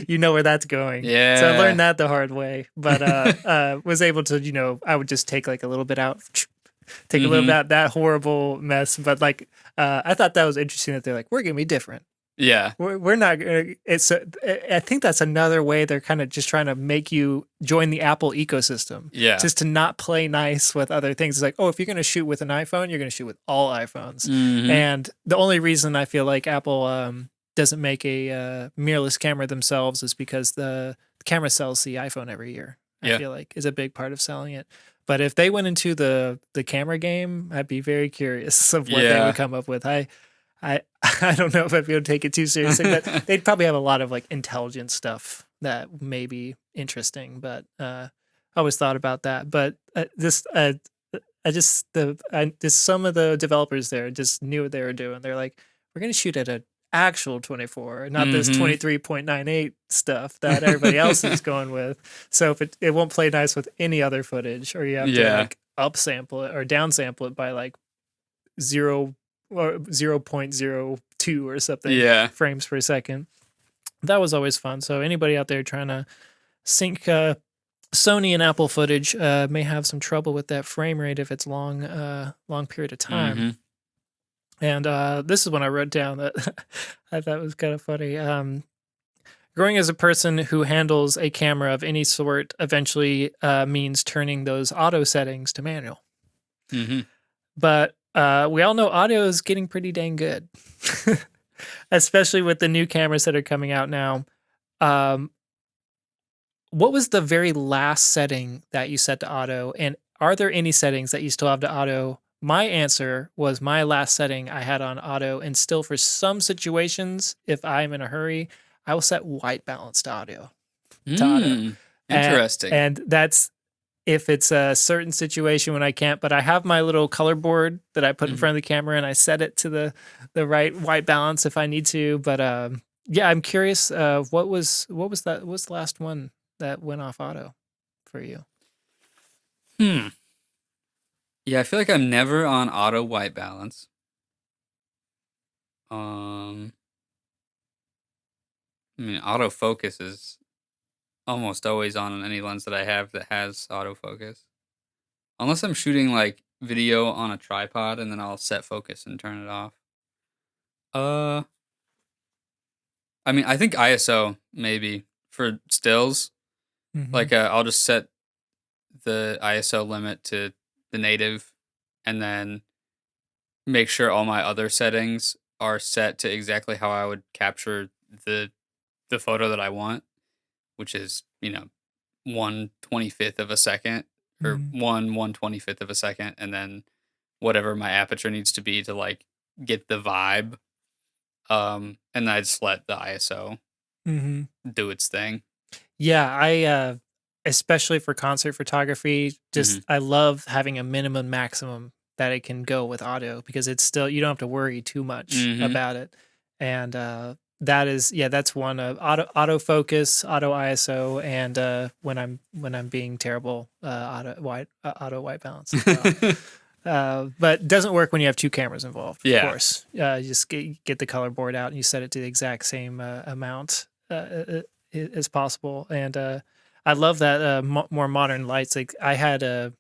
you know where that's going. Yeah. So I learned that the hard way, but was able to, I would just take like a little bit out, take a little bit out, that horrible mess. But like, I thought that was interesting that they're like, we're going to be different. Yeah. We're not, I think that's another way they're kind of just trying to make you join the Apple ecosystem. Yeah. Just to not play nice with other things. It's like, oh, if you're going to shoot with an iPhone, you're going to shoot with all iPhones. And the only reason I feel like Apple doesn't make a mirrorless camera themselves is because the camera sells the iPhone every year. I feel like is a big part of selling it. But if they went into the camera game, I'd be very curious of what they would come up with. I don't know if I'd be able to take it too seriously, but they'd probably have a lot of like intelligent stuff that may be interesting. But I always thought about that. But some of the developers there just knew what they were doing. They're like, we're going to shoot at an actual 24, not this 23.98 stuff that everybody else is going with. So if it won't play nice with any other footage, or you have to like upsample it or downsample it by like 0.02 or something frames per second. That was always fun. So anybody out there trying to sync Sony and Apple footage may have some trouble with that frame rate if it's long period of time. And this is when I wrote down that I thought was kind of funny. Growing as a person who handles a camera of any sort eventually means turning those auto settings to manual. But we all know audio is getting pretty dang good, especially with the new cameras that are coming out now. What was the very last setting that you set to auto? And are there any settings that you still have to auto? My answer was my last setting I had on auto, and still for some situations, if I'm in a hurry, I will set white balance to auto. Interesting. And that's if it's a certain situation when I can't, but I have my little color board that I put in front of the camera and I set it to the right white balance if I need to. But I'm curious, what was the last one that went off auto for you? Yeah, I feel like I'm never on auto white balance. Autofocus is almost always on any lens that I have that has autofocus. Unless I'm shooting like video on a tripod and then I'll set focus and turn it off. I think ISO maybe for stills. Like I'll just set the ISO limit to the native and then make sure all my other settings are set to exactly how I would capture the photo that I want, which is, 1/25th of a second or 1/125th of a second, and then whatever my aperture needs to be to like get the vibe And I just let the ISO Mm-hmm. do its thing. Yeah, I especially for concert photography, Hmm. just I love having a minimum maximum that it can go with auto because it's still you don't have to worry too much Hmm. about it. And that is that's one of autofocus, auto ISO, and when I'm being terrible, auto white balance as well. But it doesn't work when you have two cameras involved, of Yeah. course. You just get the color board out and you set it to the exact same amount as possible. And I love that more modern lights. Like I had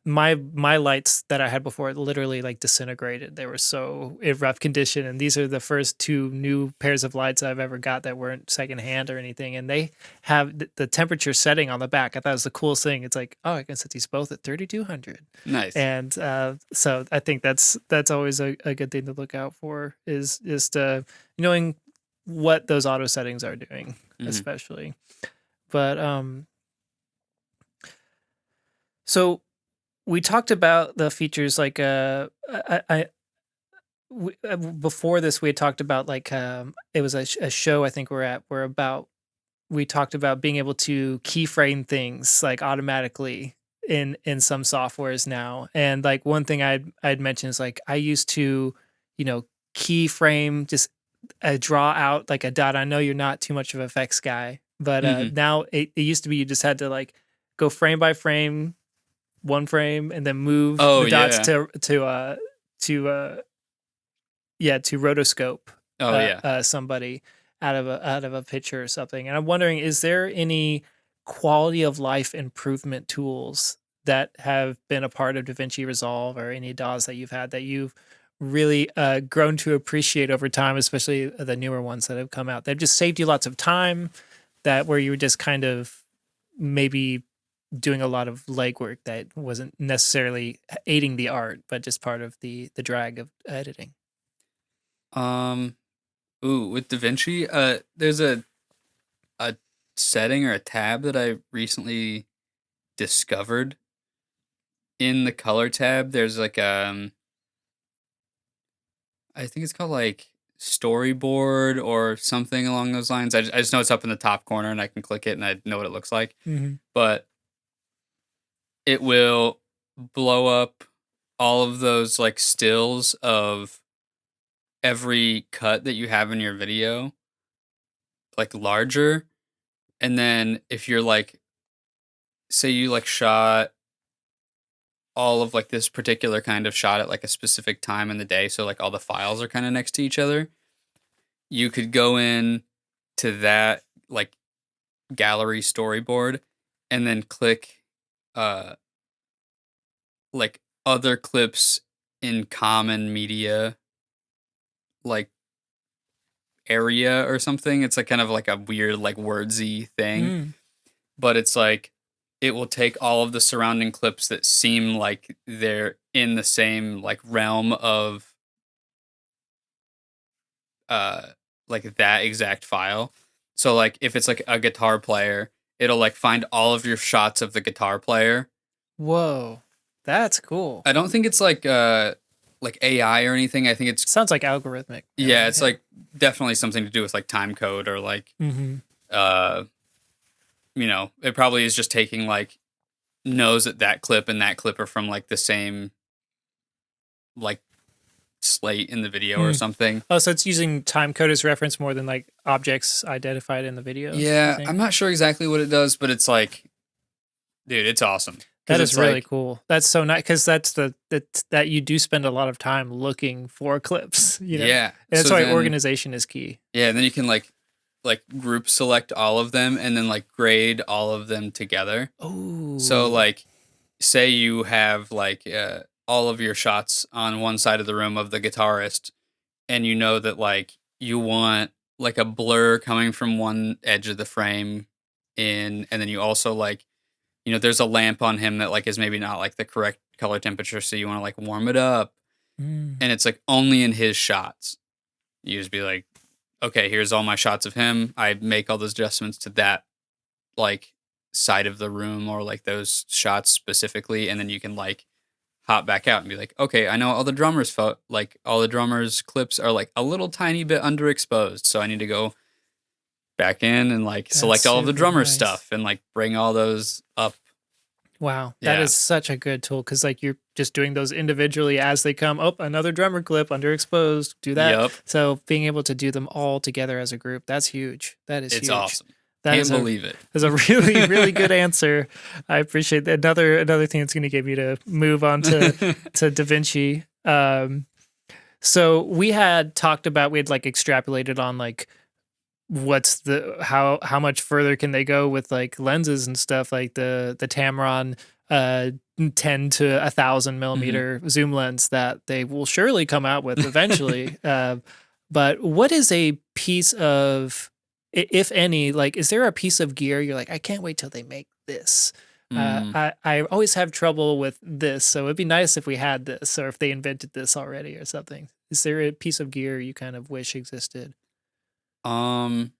my lights that I had before literally like disintegrated. They were so in rough condition, and these are the first two new pairs of lights I've ever got that weren't secondhand or anything. And they have the temperature setting on the back. I thought it was the coolest thing. It's like, oh, I can set these both at 3200, Nice. and so I think that's always a good thing to look out for is just knowing what those auto settings are doing, Hmm. especially. But so we talked about the features like before this we had talked about like it was a show I think we're about we talked about being able to keyframe things like automatically in some softwares now. And like one thing I'd mentioned is like I used to, you know, keyframe just draw out like a dot. I know you're not too much of an effects guy, but Hmm. now it used to be you just had to like go frame by frame, one frame, and then move Oh the dots yeah. to to rotoscope Oh yeah. somebody out of a picture or something. And I'm wondering, is there any quality of life improvement tools that have been a part of DaVinci Resolve or any DAWs that you've had that you've really grown to appreciate over time, especially the newer ones that have come out? They've just saved you lots of time that where you were just kind of maybe doing a lot of legwork that wasn't necessarily aiding the art, but just part of the drag of editing. Um. Ooh, with DaVinci, there's a setting or a tab that I recently discovered in the color tab. There's like I think it's called like storyboard or something along those lines. I just know it's up in the top corner and I can click it and I know what it looks like. Mm-hmm. But it will blow up all of those like stills of every cut that you have in your video, like larger. And then if you're like, say you like shot all of like this particular kind of shot at like a specific time in the day, so like all the files are kind of next to each other, you could go in to that like gallery storyboard and then click uh like other clips in common media like area or something. It's like kind of like a weird like wordsy thing, Mm. but it's like it will take all of the surrounding clips that seem like they're in the same like realm of uh like that exact file. So like if it's like a guitar player, it'll like find all of your shots of the guitar player. Whoa, that's cool. I don't think it's like AI or anything. I think it's Sounds like algorithmic. yeah, it's like definitely something to do with like time code or like Mm-hmm. uh it probably is just taking like knows that clip and that clip are from like the same like slate in the video or Hmm. something. Oh, so it's using time code as reference more than like objects identified in the video. You Yeah, I'm think not sure exactly what it does, but it's like, dude, it's awesome because that is it's really like, cool. That's so nice because that's that you do spend a lot of time looking for clips. You know, and yeah. that's So why then, organization is key. yeah, and then you can like group select all of them and then like grade all of them together. So Oh. like, say you have like all of your shots on one side of the room of the guitarist, and you know that like you want like a blur coming from one edge of the frame in, and then you also like there's a lamp on him that like is maybe not like the correct color temperature, so you want to like warm it up, Mm. and it's like only in his shots. You just be like, okay, here's all my shots of him. I make all those adjustments to that like side of the room or like those shots specifically, and then you can like hop back out and be like, okay, I know all the drummers felt like all the drummers clips are like a little tiny bit underexposed, so I need to go back in and like That's select all of the super drummer nice. stuff and like bring all those up. Wow, that Yeah. is such a good tool because like you're just doing those individually as they come. Oh, another drummer clip underexposed. Do that. Yep. So being able to do them all together as a group, that's huge. That is It's huge. awesome. That Can't is believe it. is a really really good answer. I appreciate that. Another thing that's going to get me to move on to DaVinci. So we had talked about we had like extrapolated on like what's the how much further can they go with like lenses and stuff like the Tamron 10 to 1,000 millimeter zoom lens that they will surely come out with eventually. But what is a piece of, if any, like, is there a piece of gear you're like, I can't wait till they make this? I always have trouble with this, so it'd be nice if we had this or if they invented this already or something. Is there a piece of gear you kind of wish existed? So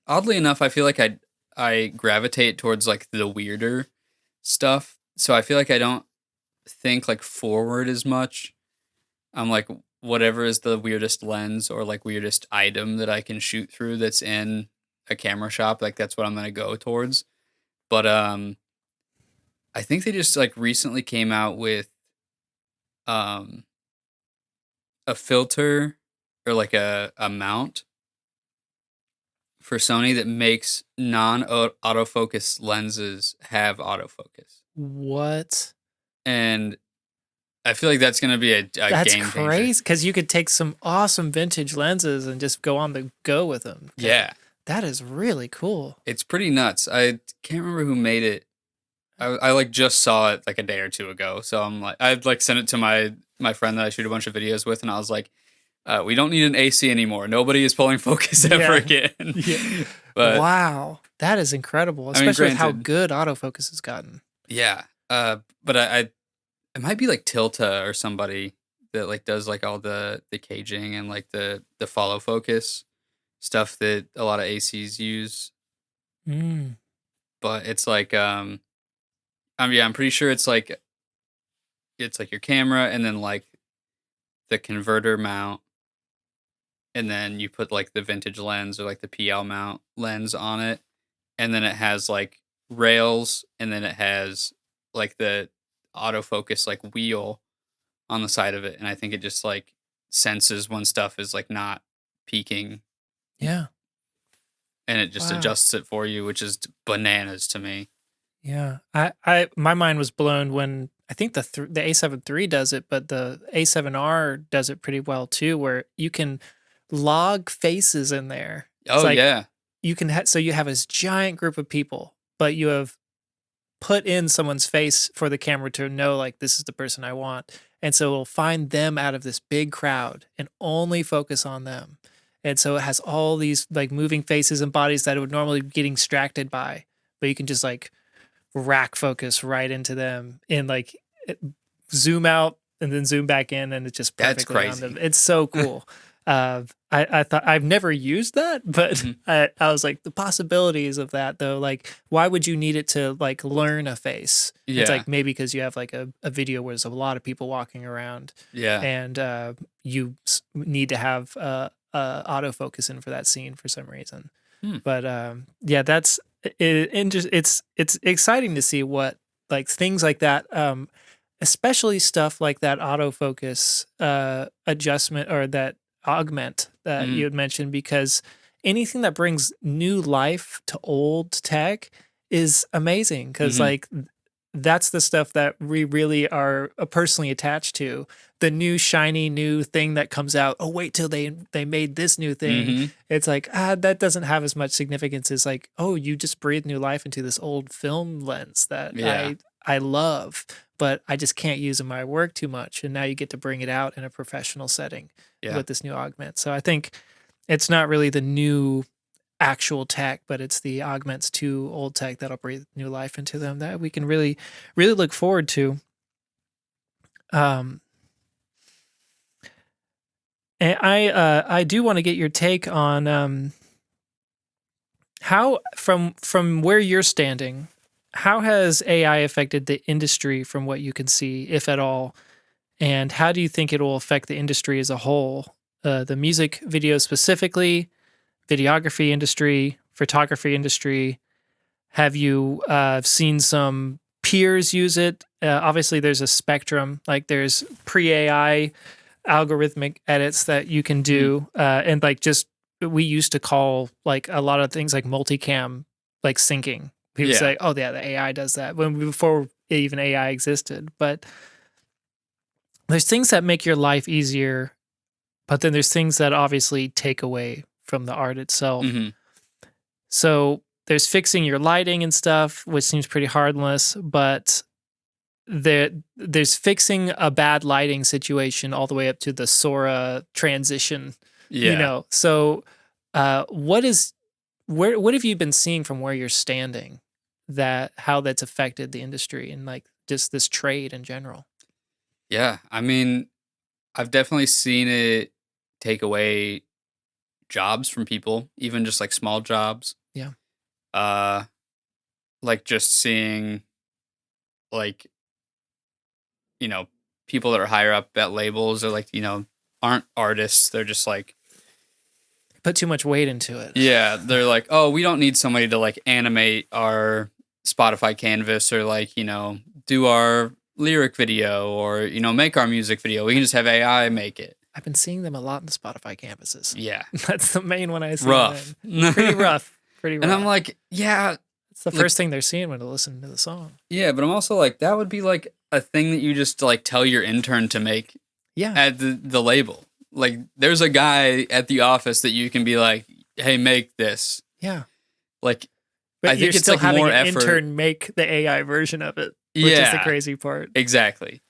oddly enough, I feel like I gravitate towards like the weirder stuff. So I feel like I don't think like forward as much. I'm like whatever is the weirdest lens or like weirdest item that I can shoot through that's in a camera shop, like that's what I'm gonna go towards. But I think they just like recently came out with um a filter or like a mount for Sony that makes non-autofocus lenses have autofocus. What? And I feel like that's going to be a That's game changer. crazy because you could take some awesome vintage lenses and just go on the go with them. Yeah. That is really cool. It's pretty nuts. I can't remember who made it. I like just saw it like a day or two ago. So I'm like, I'd like sent it to my friend that I shoot a bunch of videos with, and I was like, we don't need an AC anymore. Nobody is pulling focus ever again. Yeah. But wow, that is incredible, especially with how granted, good autofocus has gotten. Yeah. But I it might be like Tilta or somebody that like does like all the caging and like the follow focus stuff that a lot of ACs use. But it's like I'm pretty sure it's like your camera and then like the converter mount, and then you put like the vintage lens or like the PL mount lens on it, and then it has like rails, and then it has like the autofocus like wheel on the side of it, and I think it just like senses when stuff is like not peaking. Yeah. And it just adjusts it for you, which is bananas to me. Yeah. I my mind was blown when I think the A7 III does it, but the A7R does it pretty well too, where you can log faces in there. Oh, like, yeah. You can so you have this giant group of people, but you have put in someone's face for the camera to know like this is the person I want. And so it'll find them out of this big crowd and only focus on them. And so it has all these like moving faces and bodies that it would normally be getting distracted by, but you can just like rack focus right into them and like zoom out and then zoom back in, and it's just perfectly on them. It's so cool. I thought I've never used that, but I was like the possibilities of that though. Like, why would you need it to like learn a face? Yeah. It's like maybe because you have like a video where there's a lot of people walking around. Yeah, and you need to have autofocus in for that scene for some reason. But yeah, that's it's exciting to see what like things like that. Especially stuff like that autofocus adjustment or that augment that you had mentioned, because anything that brings new life to old tech is amazing, because like that's the stuff that we really are personally attached to. The new shiny new thing that comes out, oh wait till they made this new thing. It's like that doesn't have as much significance as like, oh, you just breathed new life into this old film lens that I love, but I just can't use in my work too much. And now you get to bring it out in a professional setting with this new augment. So I think it's not really the new actual tech, but it's the augments to old tech that'll breathe new life into them that we can really, really look forward to. And I do want to get your take on how from where you're standing How has AI affected the industry from what you can see, if at all? And how do you think it will affect the industry as a whole? The music video specifically, videography industry, photography industry. Have you seen some peers use it? Obviously, there's a spectrum. Like there's pre-AI algorithmic edits that you can do, and like just we used to call like a lot of things like multicam, like syncing. People say, "Oh, yeah, the AI does that." When before even AI existed, but there's things that make your life easier, but then there's things that obviously take away from the art itself. Mm-hmm. So there's fixing your lighting and stuff, which seems pretty harmless, but there's fixing a bad lighting situation all the way up to the Sora transition. Yeah. So what have you been seeing from where you're standing, that how that's affected the industry and like just this trade in general? Yeah. I mean, I've definitely seen it take away jobs from people, even just like small jobs. Yeah. Like just seeing like, people that are higher up at labels or like, aren't artists. They're just like, Put too much weight into it. yeah, they're like, oh, we don't need somebody to like animate our Spotify canvas or like, do our lyric video or, make our music video. We can just have AI make it. I've been seeing them a lot in the Spotify canvases. Yeah. That's the main one I see. Rough. Pretty rough. Pretty rough. And I'm like, yeah. It's the first thing they're seeing when they listen to the song. Yeah, but I'm also like, that would be like a thing that you just like tell your intern to make at the label. Like, there's a guy at the office that you can be like, hey, make this. Yeah. Like, but I think it's still like having more an effort. Intern make the AI version of it, which is the crazy part. Exactly.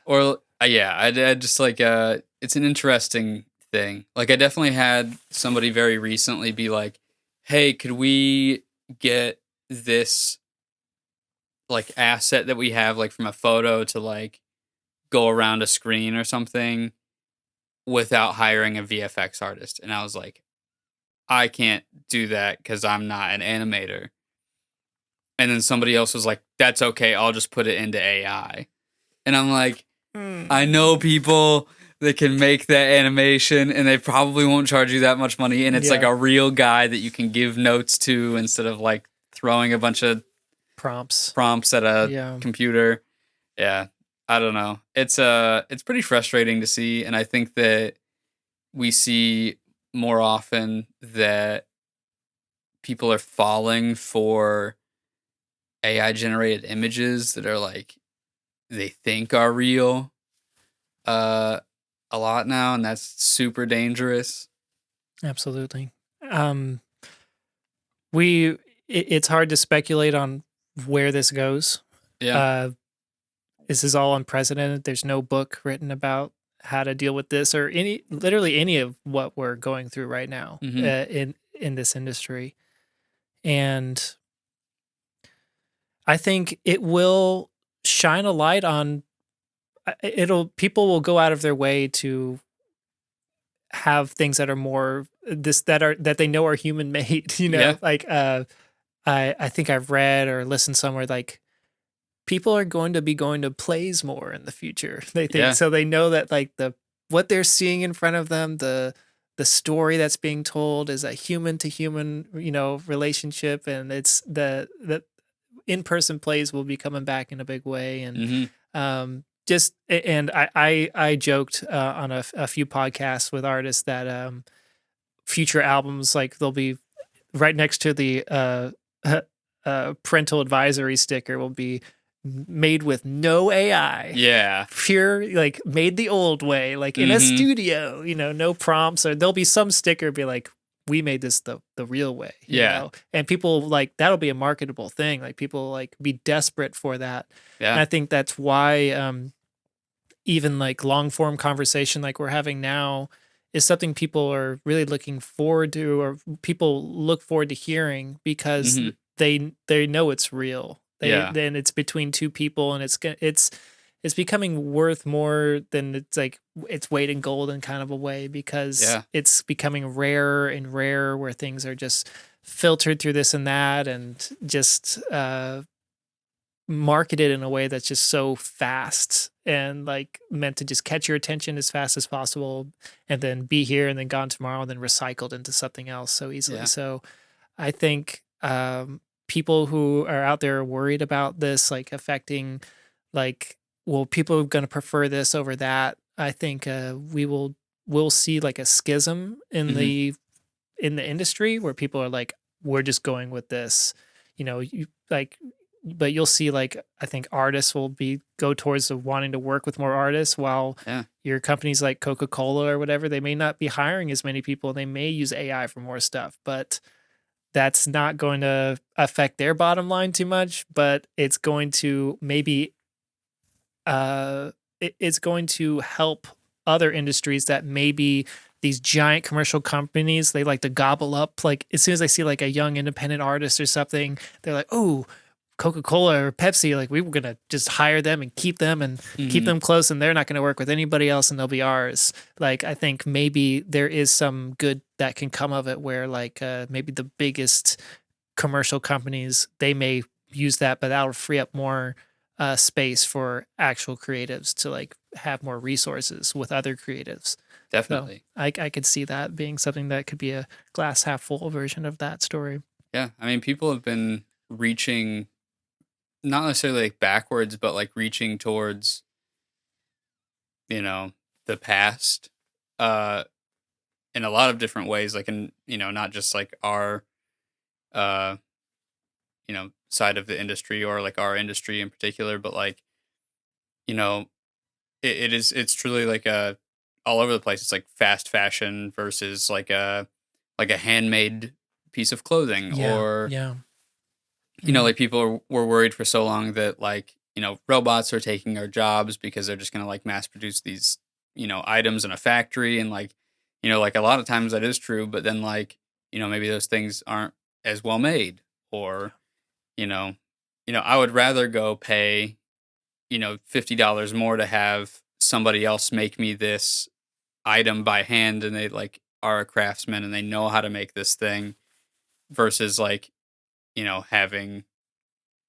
Or, I just like, it's an interesting thing. Like, I definitely had somebody very recently be like, hey, could we get this like asset that we have like from a photo to like go around a screen or something without hiring a VFX artist? And I was like, I can't do that because I'm not an animator. And then somebody else was like, that's okay, I'll just put it into AI. And I'm like, I know people that can make that animation and they probably won't charge you that much money. And it's like a real guy that you can give notes to instead of like throwing a bunch of prompts at a computer. Yeah. I don't know. It's pretty frustrating to see. And I think that we see more often that people are falling for AI generated images that are like, they think are real a lot now, and that's super dangerous. Absolutely. It's hard to speculate on where this goes. Yeah. This is all unprecedented. There's no book written about how to deal with this or literally any of what we're going through right now in this industry. And I think it will shine a light on people will go out of their way to have things that are more that they know are human made, like I think I've read or listened somewhere like people are going to be going to plays more in the future. They think so they know that like what they're seeing in front of them, the story that's being told is a human to human, relationship, and it's the in-person plays will be coming back in a big way. And I joked on a few podcasts with artists that future albums, like they'll be right next to the parental advisory sticker will be made with no AI. Yeah. Pure, like made the old way, like in a studio, no prompts, or there'll be some sticker be like, we made this the real way. You know? And people like, that'll be a marketable thing. Like people like be desperate for that. Yeah. And I think that's why even like long form conversation like we're having now is something people are really looking forward to, or people look forward to hearing because they know it's real. Then it's between two people, and it's becoming worth more than it's like it's weight in gold in kind of a way, because it's becoming rarer and rarer where things are just filtered through this and that, and just marketed in a way that's just so fast and like meant to just catch your attention as fast as possible and then be here and then gone tomorrow and then recycled into something else so easily. Yeah. So I think people who are out there are worried about this like affecting like, well, people are going to prefer this over that. I think we'll see like a schism Hmm. in the industry where people are like, we're just going with this, you like, but you'll see like I think artists will be go towards the wanting to work with more artists while Yeah. your companies like Coca-Cola or whatever, they may not be hiring as many people. They may use AI for more stuff, but that's not going to affect their bottom line too much, but it's going to maybe it's going to help other industries that maybe these giant commercial companies they like to gobble up. Like as soon as they see like a young independent artist or something, they're like, "Oh, Coca-Cola or Pepsi, like we were gonna just hire them and keep Hmm. them close, and they're not gonna work with anybody else, and they'll be ours." Like I think maybe there is some good that can come of it, where like maybe the biggest commercial companies they may use that, but that'll free up more space for actual creatives to like have more resources with other creatives. So Definitely. I could see that being something that could be a glass half full version of that story. Yeah. I mean, people have been reaching not necessarily like backwards, but like reaching towards, you know, the past, uh, in a lot of different ways, like in, not just like our, uh, side of the industry or like our industry in particular, but like, you know, it's truly like a all over the place. It's like fast fashion versus like a handmade piece of clothing, Yeah, or yeah. Mhm. like people were worried for so long that like robots are taking our jobs because they're just gonna like mass produce these items in a factory, and like like a lot of times that is true, but then like maybe those things aren't as well made, or you know I would rather go pay $50 more to have somebody else make me this item by hand, and they like are a craftsman and they know how to make this thing, versus like having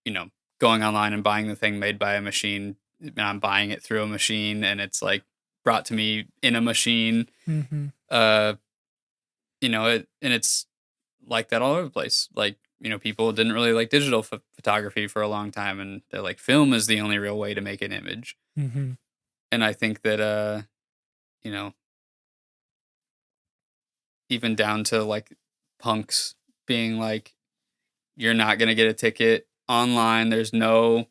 you know going online and buying the thing made by a machine, and I'm buying it through a machine and it's like brought to me in a machine. Mhm. uh and it's like that all over the place. Like people didn't really like digital photography for a long time, and they're like film is the only real way to make an image. Mhm. And I think that you know even down to like punks being like, you're not gonna get a ticket online. There's no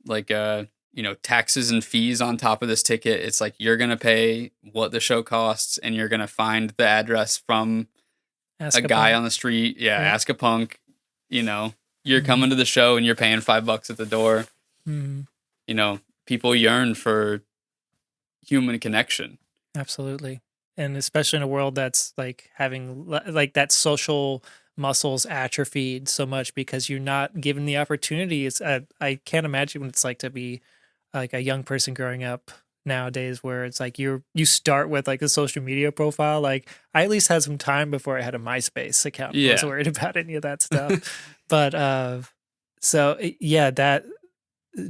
like taxes and fees on top of this ticket. It's like you're gonna pay what the show costs, and you're gonna find the address from a Ask a guy punk. on the street. Yeah, Yeah. ask a punk. You know, you're Mhm. coming to the show and you're paying $5 at the door. Mhm. People yearn for human connection. Absolutely. And especially in a world that's like having like that social muscles atrophied so much because you're not given the opportunity. I can't imagine what it's like to be like a young person growing up nowadays where it's like you start with like a social media profile. Like I at least had some time before I had a MySpace account and was Yeah. worried about any of that stuff. But yeah, that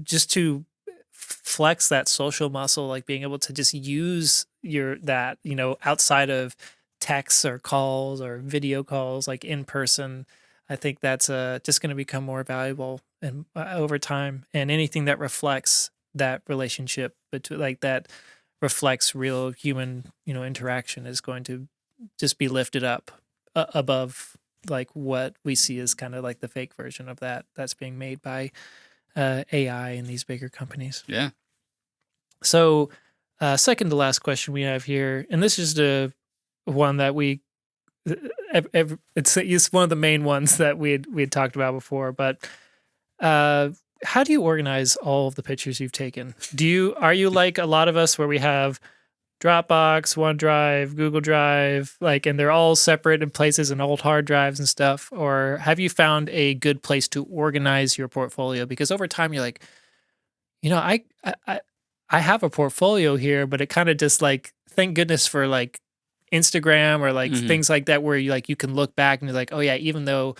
just to flex that social muscle, like being able to just use your that, outside of texts or calls or video calls, like in person. I think that's just going to become more valuable and over time. And anything that reflects that relationship between like that reflects real human, interaction is going to just be lifted up above like what we see as kind of like the fake version of that that's being made by AI and these bigger companies. Yeah. So, second to last question we have here, and this is the one that it's one of the main ones that we had talked about before. But uh, how do you organize all of the pictures you've taken? Are you like a lot of us where we have Dropbox, OneDrive, Google Drive, like, and they're all separate in places and old hard drives and stuff? Or have you found a good place to organize your portfolio? Because over time, you're like, you know, I have a portfolio here, but it kind of just like thank goodness for like Instagram or like Hmm. things like that where you like you can look back and you're like, oh yeah, even though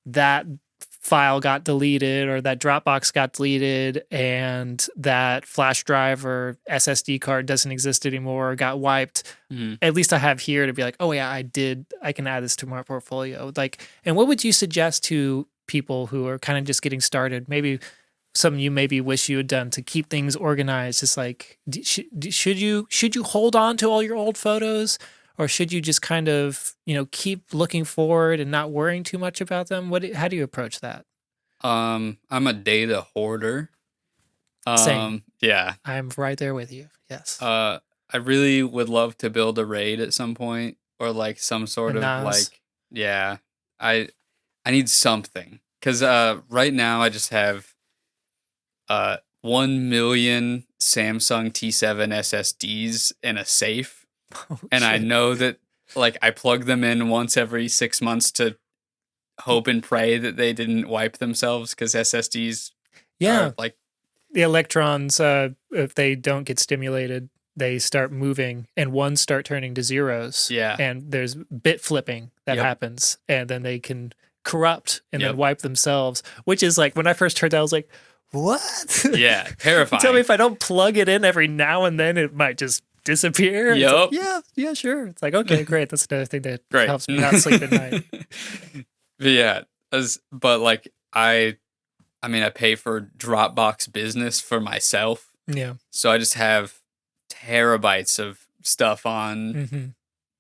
that file got deleted or that Dropbox got deleted and that flash drive or SSD card doesn't exist anymore or got wiped, Mhm. at least I have here to be like, oh yeah, I can add this to my portfolio. Like, and what would you suggest to people who are kind of just getting started? Maybe something you maybe wish you had done to keep things organized. It's like, should you hold on to all your old photos, or should you just kind of keep looking forward and not worrying too much about them? How do you approach that? I'm a data hoarder. Same. Yeah. I'm right there with you. Yes. I really would love to build a raid at some point, or like some sort And of Nas. like, yeah. I I need something because right now I just have 1 million Samsung T7 SSDs in a safe, Oh and I shit. know that like I plug them in once every 6 months to hope and pray that they didn't wipe themselves because SSDs Yeah. are like, The electrons, if they don't get stimulated, they start moving and ones start turning to zeros. yeah, And there's bit flipping that yep, happens. And then they can corrupt and then yep, wipe themselves, which is like when I first heard that, I was like, what? yeah, You tell me terrifying. if I don't plug it in every now and then, it might just disappear. It's like, Yep, yeah, sure. It's like, okay, great. That's another thing that great. helps me not sleep at night. But yeah, but like I mean, I pay for Dropbox Business for myself, Yeah. so I just have terabytes of stuff on Hmm.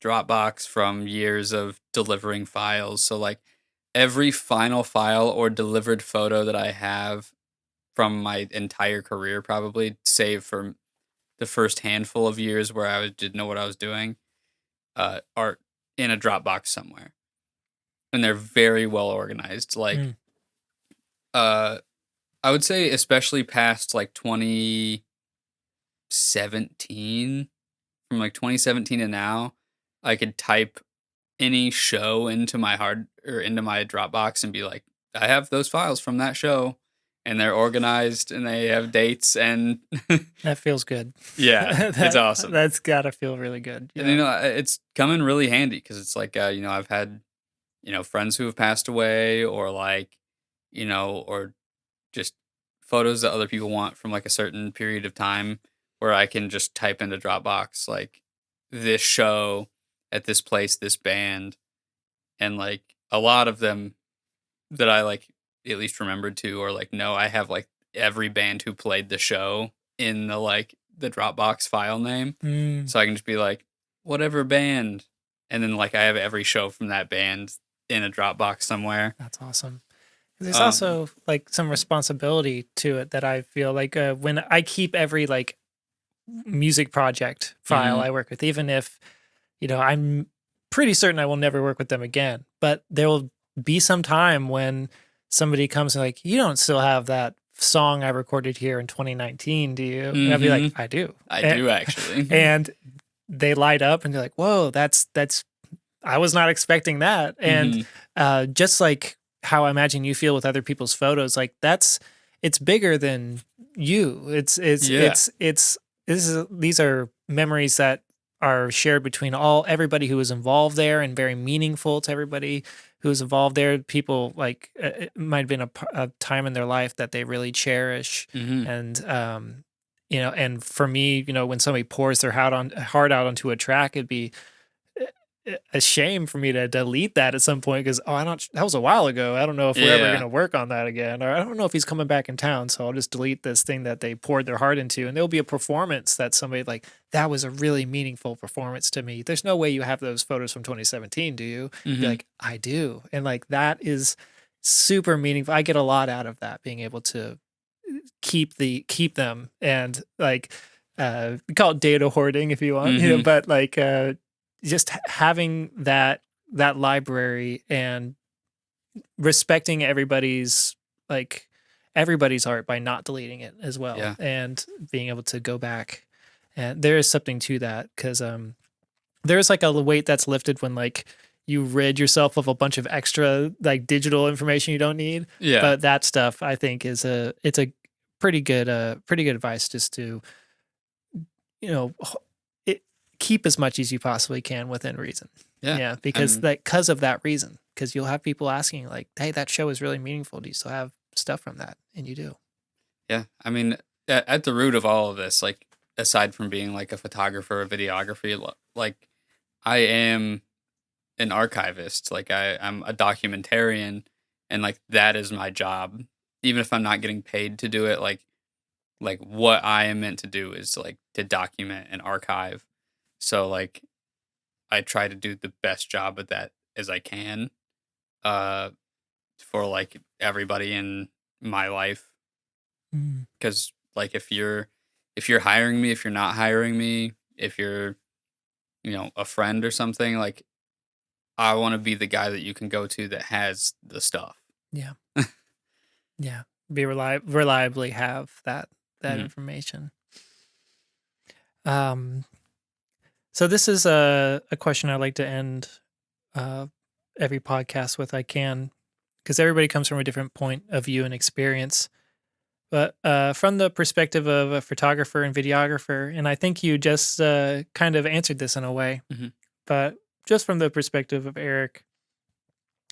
Dropbox from years of delivering files. So like every final file or delivered photo that I have from my entire career, probably save for the first handful of years where didn't know what I was doing, are in a Dropbox somewhere, and they're very well organized. Like, Mm. uh, I would say especially past like 2017, from like 2017 to now, I could type any show into my hard or into my Dropbox and be like, I have those files from that show, and they're organized and they have dates and That feels good. yeah, it's awesome. That's gotta feel really good. And Yeah. it's come in really handy because it's like I've had friends who have passed away, or like or just photos that other people want from like a certain period of time, where I can just type into Dropbox like this show at this place, this band, and like a lot of them that I like at least remembered to, or like no, I have like every band who played the show in the Dropbox file name, Mm. so I can just be like whatever band, and then like I have every show from that band in a Dropbox somewhere. That's awesome. There's Um, also like some responsibility to it that I feel like when I keep every like music project file mhm, I work with, even if, I'm pretty certain I will never work with them again, but there will be some time when somebody comes and like, you don't still have that song I recorded here in 2019, do you? And I'll be like, mhm. I do. I And, do actually. and they light up and they're like, whoa, that's I was not expecting that. And Mhm. just like how I imagine you feel with other people's photos, like it's bigger than you. Yeah. These are memories that are shared between everybody who was involved there and very meaningful to everybody who was involved there. People like it might have been a time in their life that they really cherish. Mhm. And, and for me, when somebody pours their heart out onto a track, it'd be a shame for me to delete that at some point because I don't that was a while ago. I don't know if we're ever Yeah. gonna work on that again, or I don't know if he's coming back in town. So I'll just delete this thing that they poured their heart into, and there'll be a performance that somebody like that was a really meaningful performance to me. There's no way you have those photos from 2017, do you? Be Mhm. like, I do, and like that is super meaningful. I get a lot out of that being able to keep them and like we call it data hoarding if you want, Mhm. but like just having that library and respecting like everybody's art by not deleting it as well Yeah. and being able to go back, and there is something to that because there's like a weight that's lifted when like you rid yourself of a bunch of extra like digital information you don't need. Yeah. But that stuff I think it's a pretty good advice just to you know it, keep as much as you possibly can within reason. Yeah. Yeah, because of that reason. Because you'll have people asking like, "Hey, that show is really meaningful. Do you still have stuff from that?" And you do. Yeah. I mean, at the root of all of this, like, aside from being like a photographer or videography, like, I am an archivist. Like, I'm a documentarian, and like that is my job. Even if I'm not getting paid to do it, like what I am meant to do is like to document and archive. So like I try to do the best job at that as I can, uh, for like everybody in my life. Mm. Because like if you're hiring me, if you're not hiring me, if you're a friend or something, like I want to be the guy that you can go to that has the stuff. Yeah. Yeah. Be reliably have that Mhm. information. Um, so this is a question I like to end uh, every podcast with. I can, because everybody comes from a different point of view and experience. But from the perspective of a photographer and videographer, and I think you just kind of answered this in a way, Mhm. but just from the perspective of Errick,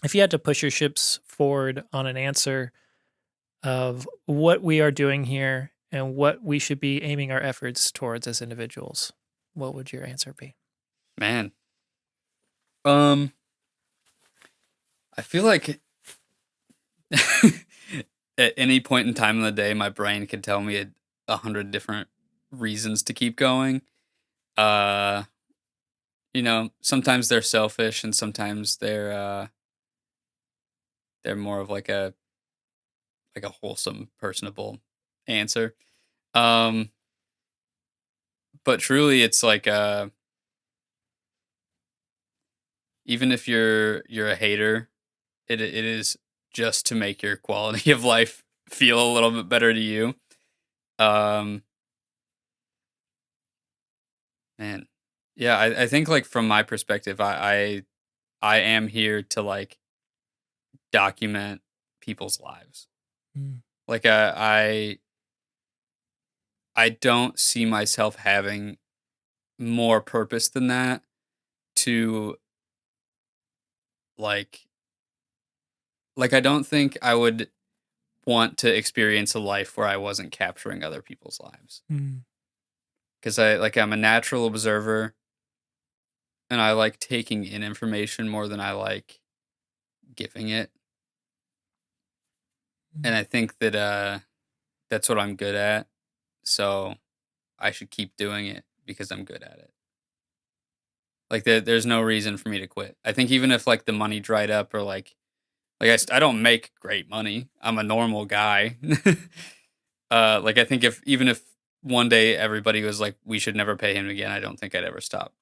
if you had to push your ships forward on an answer of what we are doing here and what we should be aiming our efforts towards as individuals, what would your answer be? Man, um, I feel like at any point in time of the day, my brain could tell me 100 different reasons to keep going. Uh, sometimes they're selfish, and sometimes they're more of like a wholesome, personable answer. Um, but truly, it's like even if you're a hater, it is just to make your quality of life feel a little bit better to you. Um, Man, yeah, I think like from my perspective, I am here to like document people's lives. Mm, Like I don't see myself having more purpose than that to like I don't think I would want to experience a life where I wasn't capturing other people's lives. mm, Cuz I'm a natural observer, and I like taking in information more than I like giving it. And mm. I think that that's what I'm good at. So I should keep doing it because I'm good at it. Like there's no reason for me to quit. I think even if like the money dried up, or I don't make great money. I'm a normal guy. Like I think if even if one day everybody was like we should never pay him again, I don't think I'd ever stop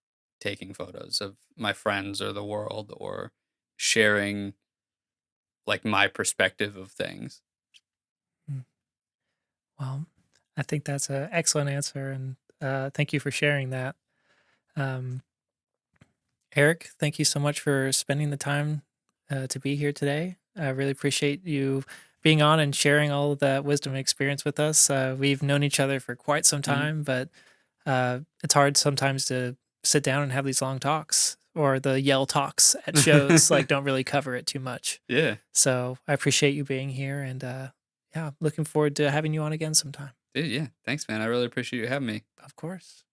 taking photos of my friends or the world, or sharing like my perspective of things. Mm. Well, I think that's an excellent answer, and thank you for sharing that. Um, Errick, thank you so much for spending the time to be here today. I really appreciate you being on and sharing all of that wisdom and experience with us. We've known each other for quite some Mhm. time, but it's hard sometimes to sit down and have these long talks, or the yell talks at shows like don't really cover it too much. Yeah. So I appreciate you being here, and yeah, looking forward to having you on again sometime. Dude, yeah. Thanks, man. I really appreciate you having me. Of course.